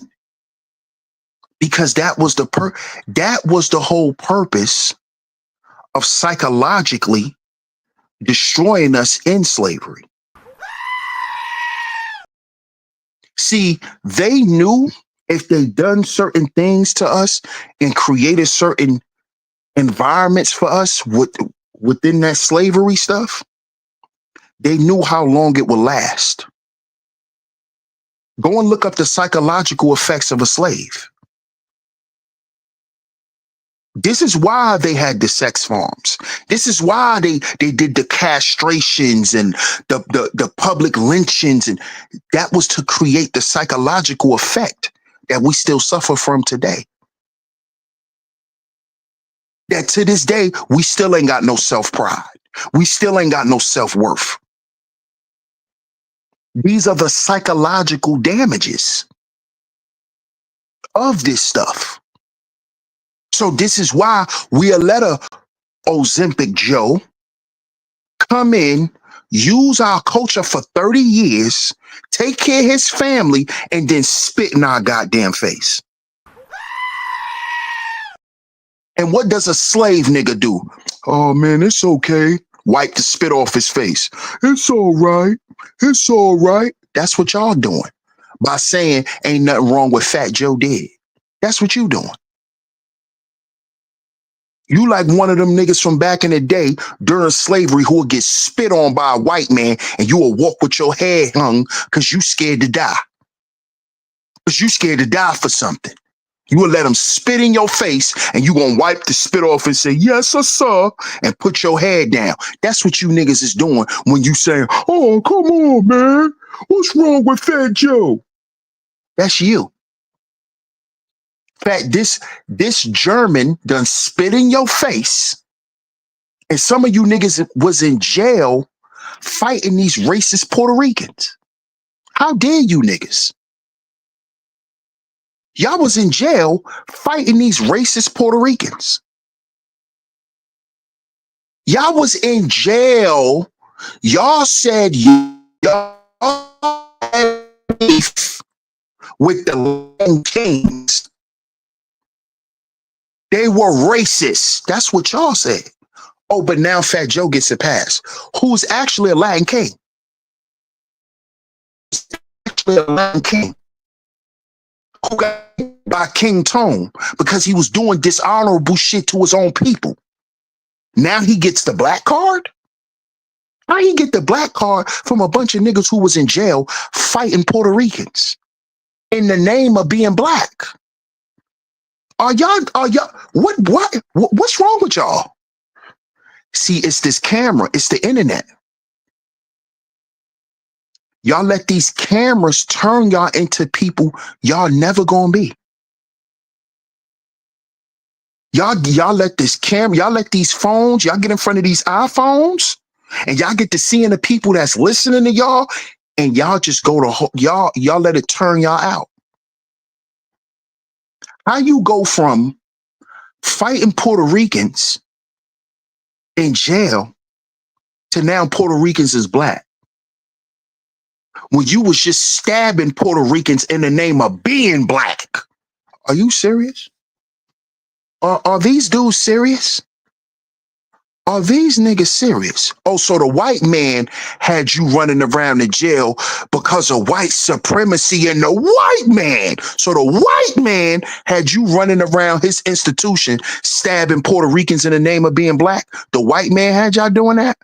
S1: Because that was the whole purpose of psychologically destroying us in slavery. See, they knew if they done certain things to us and created certain environments for us within that slavery stuff, they knew how long it would last. Go and look up the psychological effects of a slave. This is why they had the sex farms. This is why they did the castrations and the public lynchings. And that was to create the psychological effect that we still suffer from today. That to this day, we still ain't got no self-pride. We still ain't got no self-worth. These are the psychological damages of this stuff. So this is why we'll let a Ozempic Joe come in, use our culture for 30 years, take care of his family, and then spit in our goddamn face. And what does a slave nigga do? Oh man, it's okay. Wipe the spit off his face. It's all right. It's all right. That's what y'all doing by saying ain't nothing wrong with Fat Joe did. That's what you doing. You like one of them niggas from back in the day during slavery who would get spit on by a white man and you will walk with your head hung because you scared to die. Because you scared to die for something. You will let them spit in your face and you gonna wipe the spit off and say, yes, sir, and put your head down. That's what you niggas is doing when you say, oh, come on, man. What's wrong with Fat Joe? That's you. In fact, this German done spit in your face. And some of you niggas was in jail fighting these racist Puerto Ricans. How dare you niggas? Y'all was in jail fighting these racist Puerto Ricans. Y'all was in jail. Y'all said y'all had beef with the Latin Kings. They were racist. That's what y'all said. Oh, but now Fat Joe gets a pass. Who's actually a Latin king? actually a Latin king who got by King Tone because he was doing dishonorable shit to his own people. Now he gets the black card? How he get the black card from a bunch of niggas who was in jail fighting Puerto Ricans in the name of being black? What's wrong with y'all? See, it's this camera, it's the internet. Y'all let these cameras turn y'all into people y'all never gonna be. Y'all let this camera, y'all let these phones, y'all get in front of these iPhones, and y'all get to seeing the people that's listening to y'all, and y'all just go to y'all let it turn y'all out. How you go from fighting Puerto Ricans in jail to now Puerto Ricans is black? When you was just stabbing Puerto Ricans in the name of being black. Are you serious? Are these dudes serious? Are these niggas serious? Oh, so the white man had you running around the jail because of white supremacy and the white man. So the white man had you running around his institution stabbing Puerto Ricans in the name of being black. The white man had y'all doing that?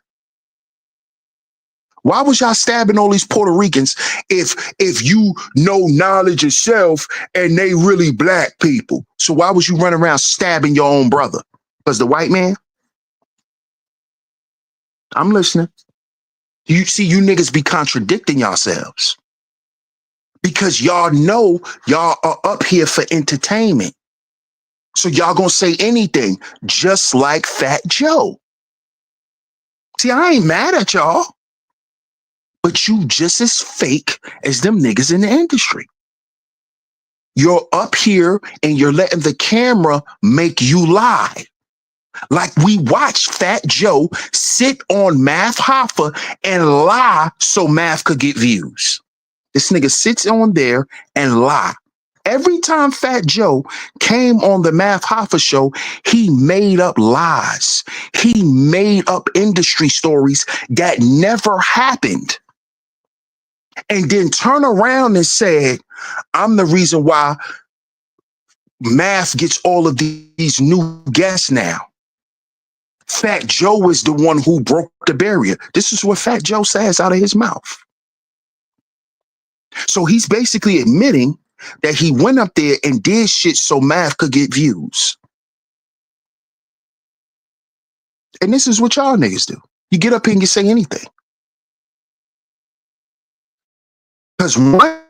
S1: Why was y'all stabbing all these Puerto Ricans if you know knowledge yourself and they really black people? So why was you running around stabbing your own brother? Because the white man? I'm listening. You see, you niggas be contradicting yourselves because y'all know y'all are up here for entertainment. So y'all gonna say anything, just like Fat Joe. See, I ain't mad at y'all, but you just as fake as them niggas in the industry. You're up here and you're letting the camera make you lie. Like we watched Fat Joe sit on Math Hoffa and lie so Math could get views. This nigga sits on there and lie. Every time Fat Joe came on the Math Hoffa show, he made up lies. He made up industry stories that never happened. And then turn around and said, I'm the reason why Math gets all of these new guests now. Fat Joe is the one who broke the barrier. This is what Fat Joe says out of his mouth. So he's basically admitting that he went up there and did shit so Math could get views. And this is what y'all niggas do. You get up here and you say anything. Because one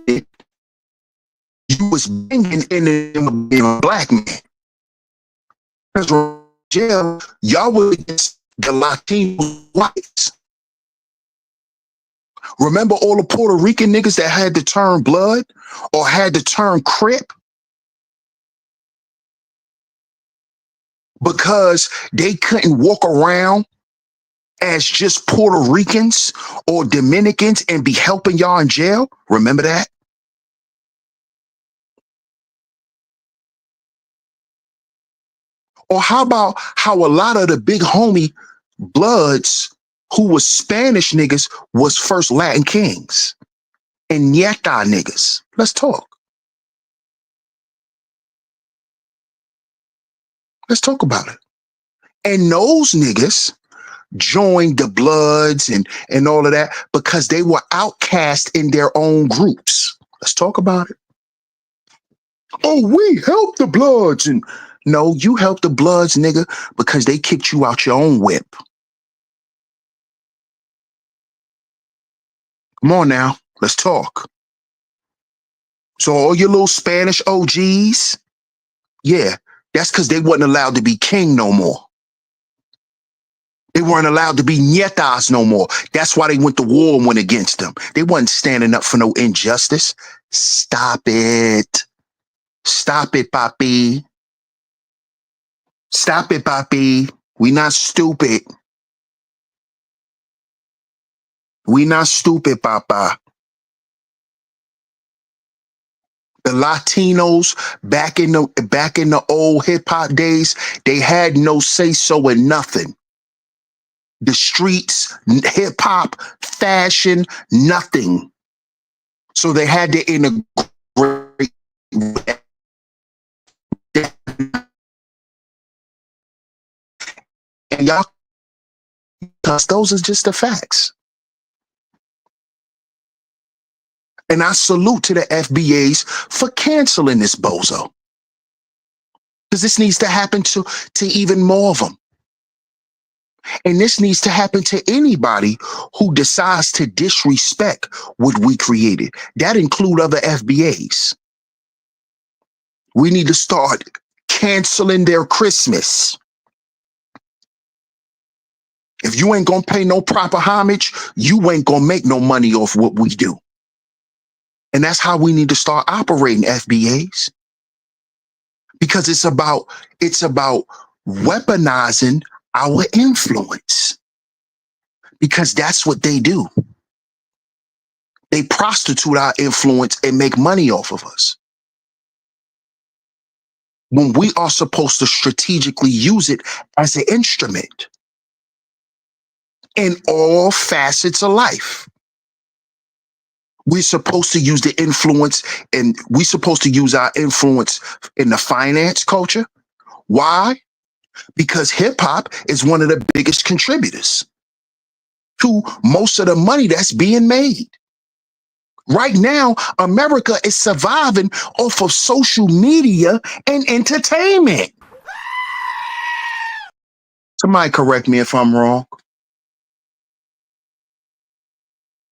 S1: you was banging in the being a black man. Because jail, y'all were against the Latino whites. Remember all the Puerto Rican niggas that had to turn blood or had to turn Crip? Because they couldn't walk around as just Puerto Ricans or Dominicans and be helping y'all in jail? Remember that? Or how about how a lot of the big homie Bloods who was Spanish niggas was first Latin kings and Nieta niggas? Let's talk. Let's talk about it. And those niggas joined the Bloods and all of that because they were outcast in their own groups. Let's talk about it. Oh, we help the Bloods. And no, you help the Bloods, nigga, because they kicked you out your own whip. Come on now, let's talk. So all your little Spanish OGs, yeah, that's because they wasn't allowed to be king no more. They weren't allowed to be nietas no more. That's why they went to war and went against them. They wasn't standing up for no injustice. Stop it. Stop it, papi. Stop it, papi. We not stupid. We not stupid, papa. The Latinos back in the old hip hop days, they had no say so in nothing. The streets, hip hop, fashion, nothing. So they had to integrate and y'all, because those are just the facts. And I salute to the FBAs for canceling this bozo. Because this needs to happen to even more of them. And this needs to happen to anybody who decides to disrespect what we created. That include other FBAs. We need to start canceling their Christmas. If you ain't gonna pay no proper homage, you ain't gonna make no money off what we do. And that's how we need to start operating, FBAs. Because it's about weaponizing our influence. Because that's what they do. They prostitute our influence and make money off of us. When we are supposed to strategically use it as an instrument in all facets of life. We're supposed to use the influence, and we're supposed to use our influence in the finance culture. Why? Because hip hop is one of the biggest contributors to most of the money that's being made. Right now, America is surviving off of social media and entertainment. Somebody correct me if I'm wrong.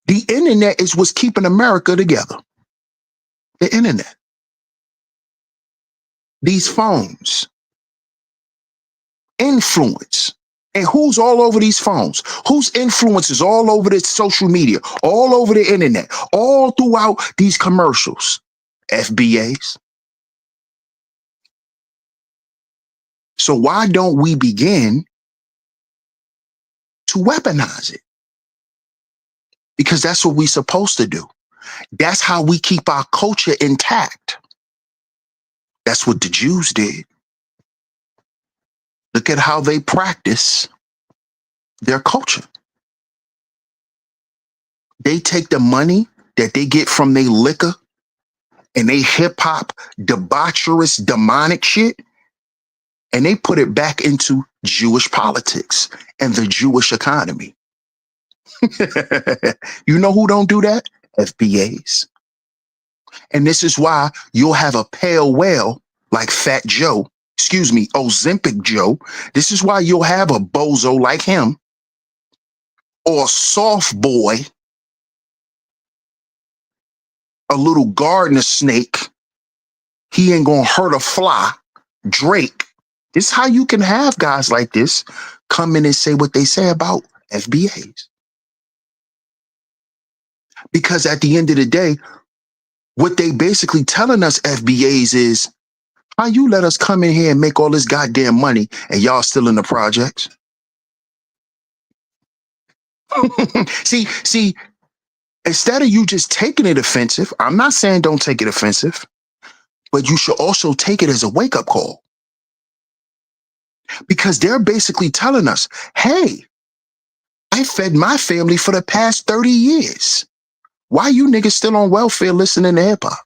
S1: The internet is what's keeping America together. The internet. These phones. Influence. And who's all over these phones? Whose influence is all over this social media, all over the internet, all throughout these commercials? FBAs. So why don't we begin to weaponize it? Because that's what we're supposed to do. That's how we keep our culture intact. That's what the Jews did. Look at how they practice their culture. They take the money that they get from their liquor and they hip hop, debaucherous, demonic shit, and they put it back into Jewish politics and the Jewish economy. You know who don't do that? FBAs. And this is why you'll have a pale whale like Fat Joe, Ozempic Joe. This is why you'll have a bozo like him or soft boy, a little gardener snake. He ain't gonna hurt a fly. Drake. This is how you can have guys like this come in and say what they say about FBAs. Because at the end of the day, what they basically telling us FBAs is, how you let us come in here and make all this goddamn money and y'all still in the projects? see, instead of you just taking it offensive, I'm not saying don't take it offensive, but you should also take it as a wake-up call. Because they're basically telling us, hey, I fed my family for the past 30 years. Why you niggas still on welfare listening to hip hop?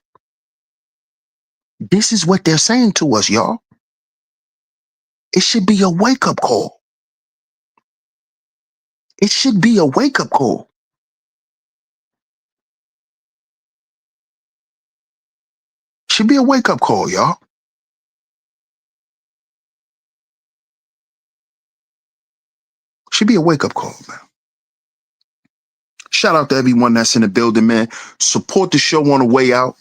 S1: This is what they're saying to us, y'all. It should be a wake-up call. It should be a wake-up call. Should be a wake-up call, y'all. Should be a wake-up call, man. Shout out to everyone that's in the building, man. Support the show on the way out.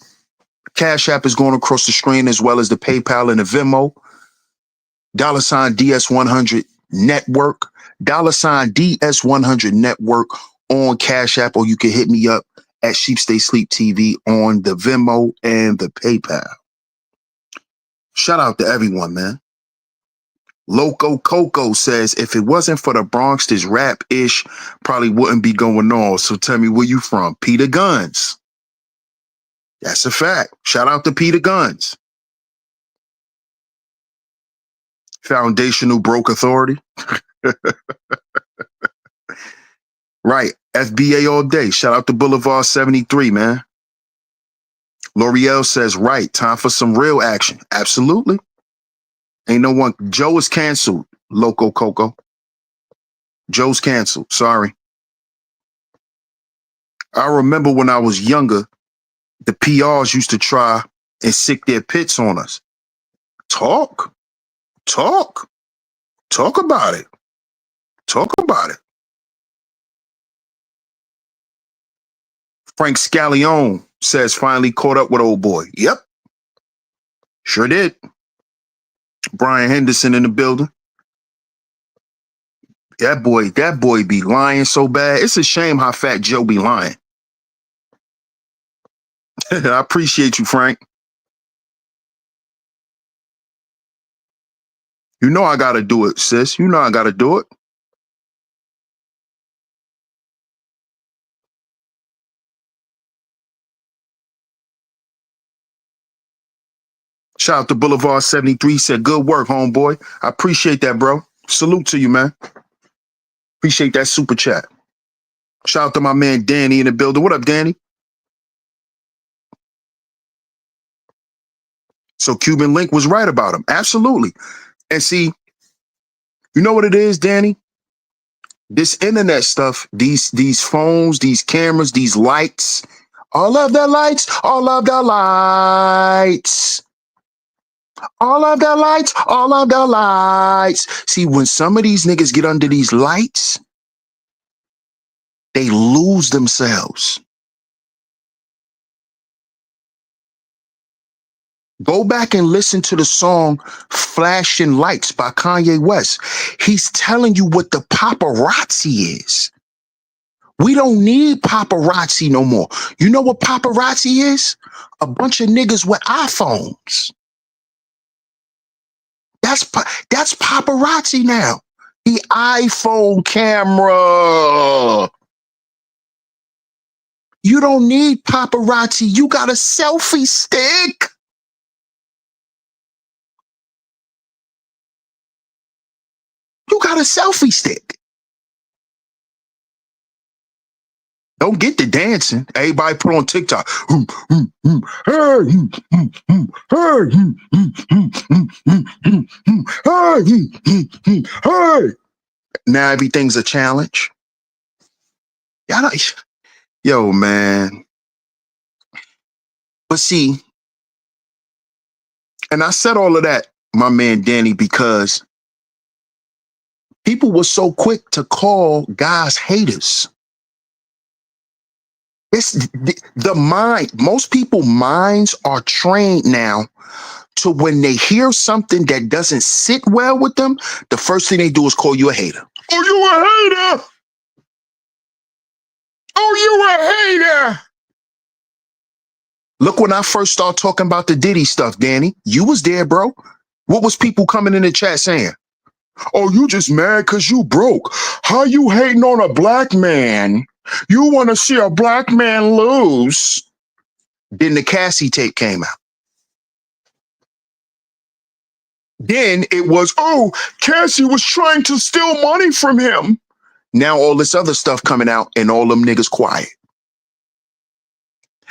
S1: Cash App is going across the screen as well as the PayPal and the Venmo. $ DS100 Network. $ DS100 Network on Cash App, or you can hit me up at SHEEPSTAYSLEEPTV on the Venmo and the PayPal. Shout out to everyone, man. Loco Coco says, if it wasn't for the Bronx, this rap-ish probably wouldn't be going on. So tell me where you from. Peter Guns. That's a fact. Shout out to Peter Guns. Foundational Broke Authority. Right. FBA all day. Shout out to Boulevard 73, man. L'Oreal says, right, time for some real action. Absolutely. Ain't no one. Joe is canceled. Loco Coco. Joe's canceled. Sorry. I remember when I was younger, the PRs used to try and sick their pits on us. Talk about it. Talk about it. Frank Scallione says finally caught up with old boy. Yep. Sure did. Brian Henderson in the building. That boy be lying so bad. It's a shame how Fat Joe be lying. I appreciate you, Frank. You know I gotta do it, sis. You know I gotta do it. Shout out to Boulevard 73. Said, good work, homeboy. I appreciate that, bro. Salute to you, man. Appreciate that super chat. Shout out to my man Danny in the building. What up, Danny? So Cuban Link was right about him. Absolutely. And see, you know what it is, Danny? This internet stuff, these phones, these cameras, these lights, all of the lights, all of the lights. All of the lights, all of the lights. See, when some of these niggas get under these lights, they lose themselves. Go back and listen to the song Flashing Lights by Kanye West. He's telling you what the paparazzi is. We don't need paparazzi no more. You know what paparazzi is? A bunch of niggas with iPhones. That's paparazzi now. The iPhone camera. You don't need paparazzi. You got a selfie stick. You got a selfie stick. Don't get the dancing. Everybody put on TikTok. Now everything's a challenge. Yo, man. But see, and I said all of that, my man Danny, because people were so quick to call guys haters. It's the mind. Most people's minds are trained now to when they hear something that doesn't sit well with them, the first thing they do is call you a hater. Oh, you a hater. Oh, you a hater. Look, when I first started talking about the Diddy stuff, Danny, you was there, bro. What was people coming in the chat saying? Oh, you just mad because you broke. How you hating on a black man? You want to see a black man lose. Then the Cassie tape came out. Then it was, oh, Cassie was trying to steal money from him. Now all this other stuff coming out and all them niggas quiet.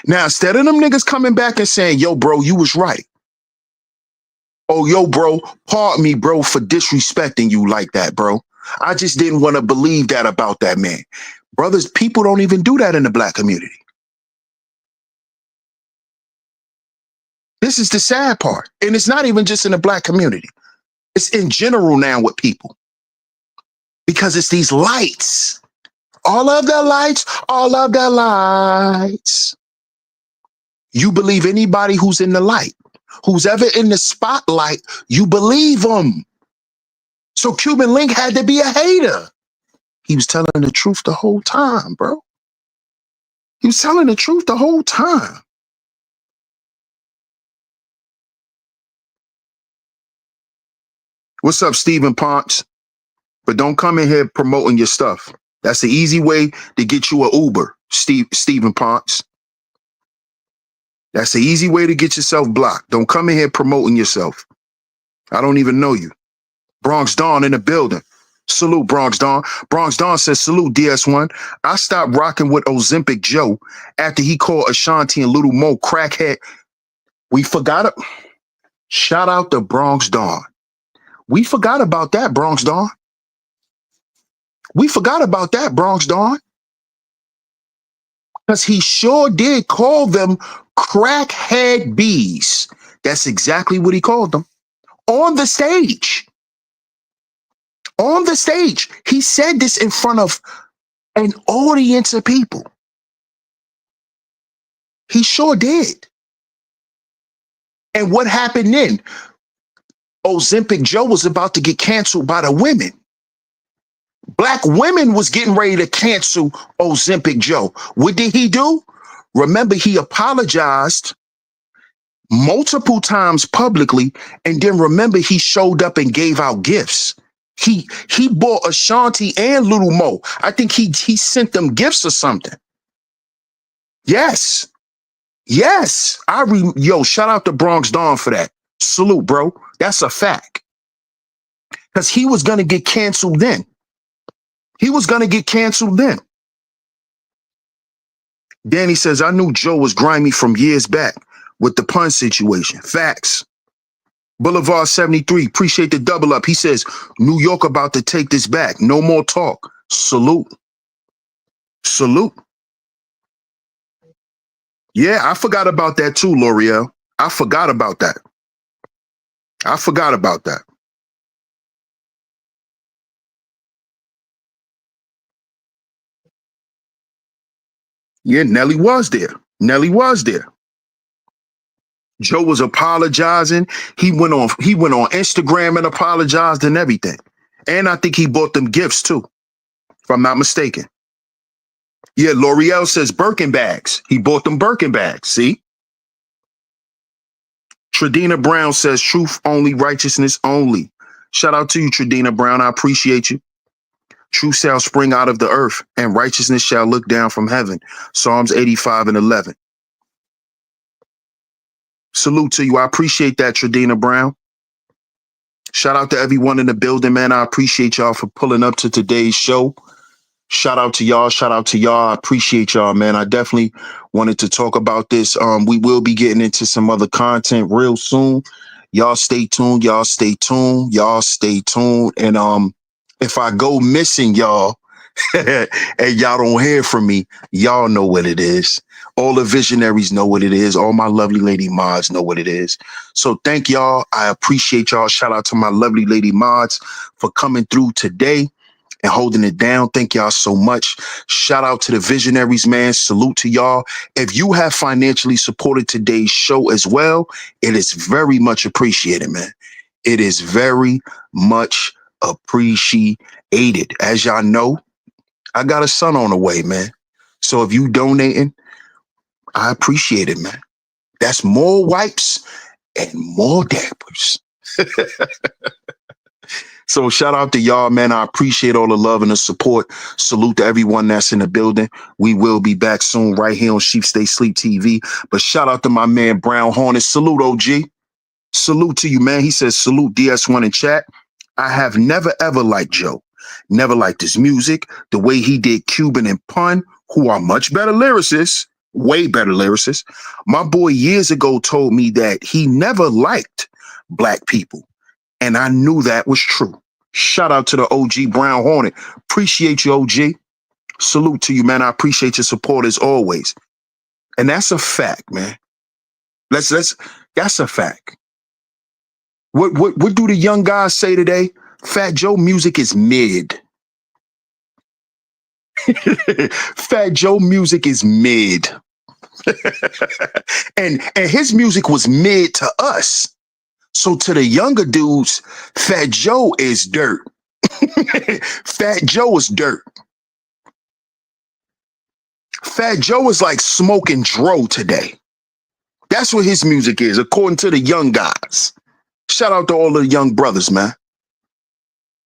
S1: Now, instead of them niggas coming back and saying, yo, bro, you was right. Oh, yo, bro, pardon me, bro, for disrespecting you like that, bro. I just didn't want to believe that about that man. Brothers, people don't even do that in the black community. This is the sad part. And it's not even just in the black community. It's in general now with people. Because it's these lights. All of the lights, all of the lights. You believe anybody who's in the light, who's ever in the spotlight, you believe them. So Cuban Link had to be a hater. He was telling the truth the whole time, bro. He was telling the truth the whole time. What's up, Stephen Ponce? But don't come in here promoting your stuff. That's the easy way to get you an Uber, Stephen Ponce. That's the easy way to get yourself blocked. Don't come in here promoting yourself. I don't even know you. Bronx Dawn in the building. Salute, Bronx Dawn. Bronx Dawn says, salute, DS1. I stopped rocking with Ozempic Joe after he called Ashanti and Little Mo crackhead. We forgot it. Shout out to Bronx Dawn. We forgot about that, Bronx Dawn. We forgot about that, Bronx Dawn. Because he sure did call them crackhead bees. That's exactly what he called them. On the stage. On the stage. He said this in front of an audience of people. He sure did. And what happened then? Ozempic Joe was about to get canceled by the women. Black women was getting ready to cancel Ozempic Joe. What did he do? Remember, he apologized multiple times publicly, and then remember, he showed up and gave out gifts. He bought Ashanti and Little Mo. I think he sent them gifts or something. Yes. Yes. Yo, shout out to Bronx Dawn for that. Salute, bro. That's a fact. Because he was going to get canceled then. He was going to get canceled then. Danny says, I knew Joe was grimy from years back with the pun situation. Facts. Boulevard 73, appreciate the double up. He says, New York about to take this back. No more talk. Salute. Salute. Yeah, I forgot about that too, L'Oreal. I forgot about that. I forgot about that. Yeah, Nelly was there. Nelly was there. Joe was apologizing. He went on Instagram and apologized and everything. And I think he bought them gifts too, if I'm not mistaken. Yeah, L'Oreal says Birkin bags. He bought them Birkin bags. See? Tradina Brown says truth only, righteousness only. Shout out to you, Tradina Brown. I appreciate you. Truth shall spring out of the earth, and righteousness shall look down from heaven. Psalms 85:11. Salute to you. I appreciate that, Tradina Brown. Shout out to everyone in the building, man. I appreciate y'all for pulling up to today's show. Shout out to y'all. Shout out to y'all. I appreciate y'all, man. I definitely wanted to talk about this. We will be getting into some other content real soon. Y'all stay tuned. Y'all stay tuned. Y'all stay tuned. And if I go missing, y'all, and y'all don't hear from me, y'all know what it is. All the visionaries know what it is. All my lovely lady mods know what it is. So thank y'all. I appreciate y'all. Shout out to my lovely lady mods for coming through today and holding it down. Thank y'all so much. Shout out to the visionaries, man. Salute to y'all. If you have financially supported today's show as well, it is very much appreciated, man. It is very much appreciated. As y'all know, I got a son on the way, man. So if you donating, I appreciate it, man. That's more wipes and more dampers. So shout out to y'all, man. I appreciate all the love and the support. Salute to everyone that's in the building. We will be back soon right here on Sheep Stay Sleep TV. But shout out to my man, Brown Hornet. Salute, OG. Salute to you, man. He says, salute DS1 in chat. I have never, ever liked Joe. Never liked his music, the way he did Cuban and Pun, who are much better lyricists, way better lyricists. My boy years ago told me that he never liked black people. And I knew that was true. Shout out to the OG Brown Hornet. Appreciate you, OG. Salute to you, man. I appreciate your support as always. And that's a fact, man. That's a fact. What do the young guys say today? Fat Joe music is mid. Fat Joe music is mid. and his music was mid to us. So to the younger dudes, Fat Joe is dirt. Fat Joe is dirt. Fat Joe is like smoking dro today. That's what his music is, according to the young guys. Shout out to all the young brothers, man.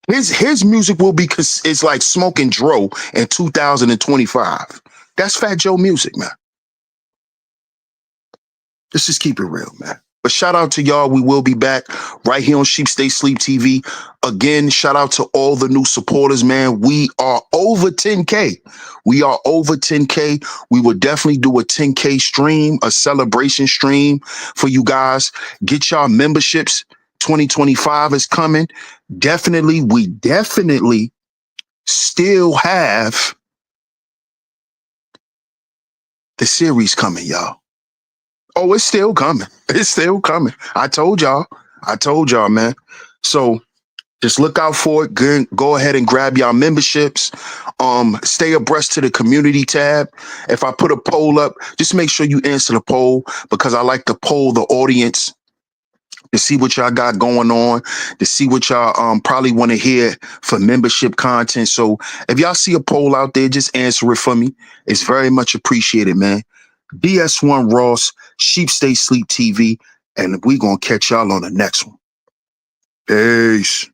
S1: His music will be, it's like smoking dro in 2025. That's Fat Joe music, man. Let's just keep it real, man. But shout out to y'all. We will be back right here on Sheep Stay Sleep TV. Again, shout out to all the new supporters, man. We are over 10K. We are over 10K. We will definitely do a 10K stream, a celebration stream for you guys. Get y'all memberships. 2025 is coming. We definitely still have the series coming, y'all. Oh, it's still coming. It's still coming. I told y'all, man. So just look out for it. Go ahead and grab y'all memberships. Stay abreast to the community tab. If I put a poll up, just make sure you answer the poll, because I like to poll the audience to see what y'all got going on, to see what y'all probably want to hear for membership content. So if y'all see a poll out there, just answer it for me. It's very much appreciated, man. DS1 Ross, Sheep Stay Sleep TV, and we gonna catch y'all on the next one. Peace.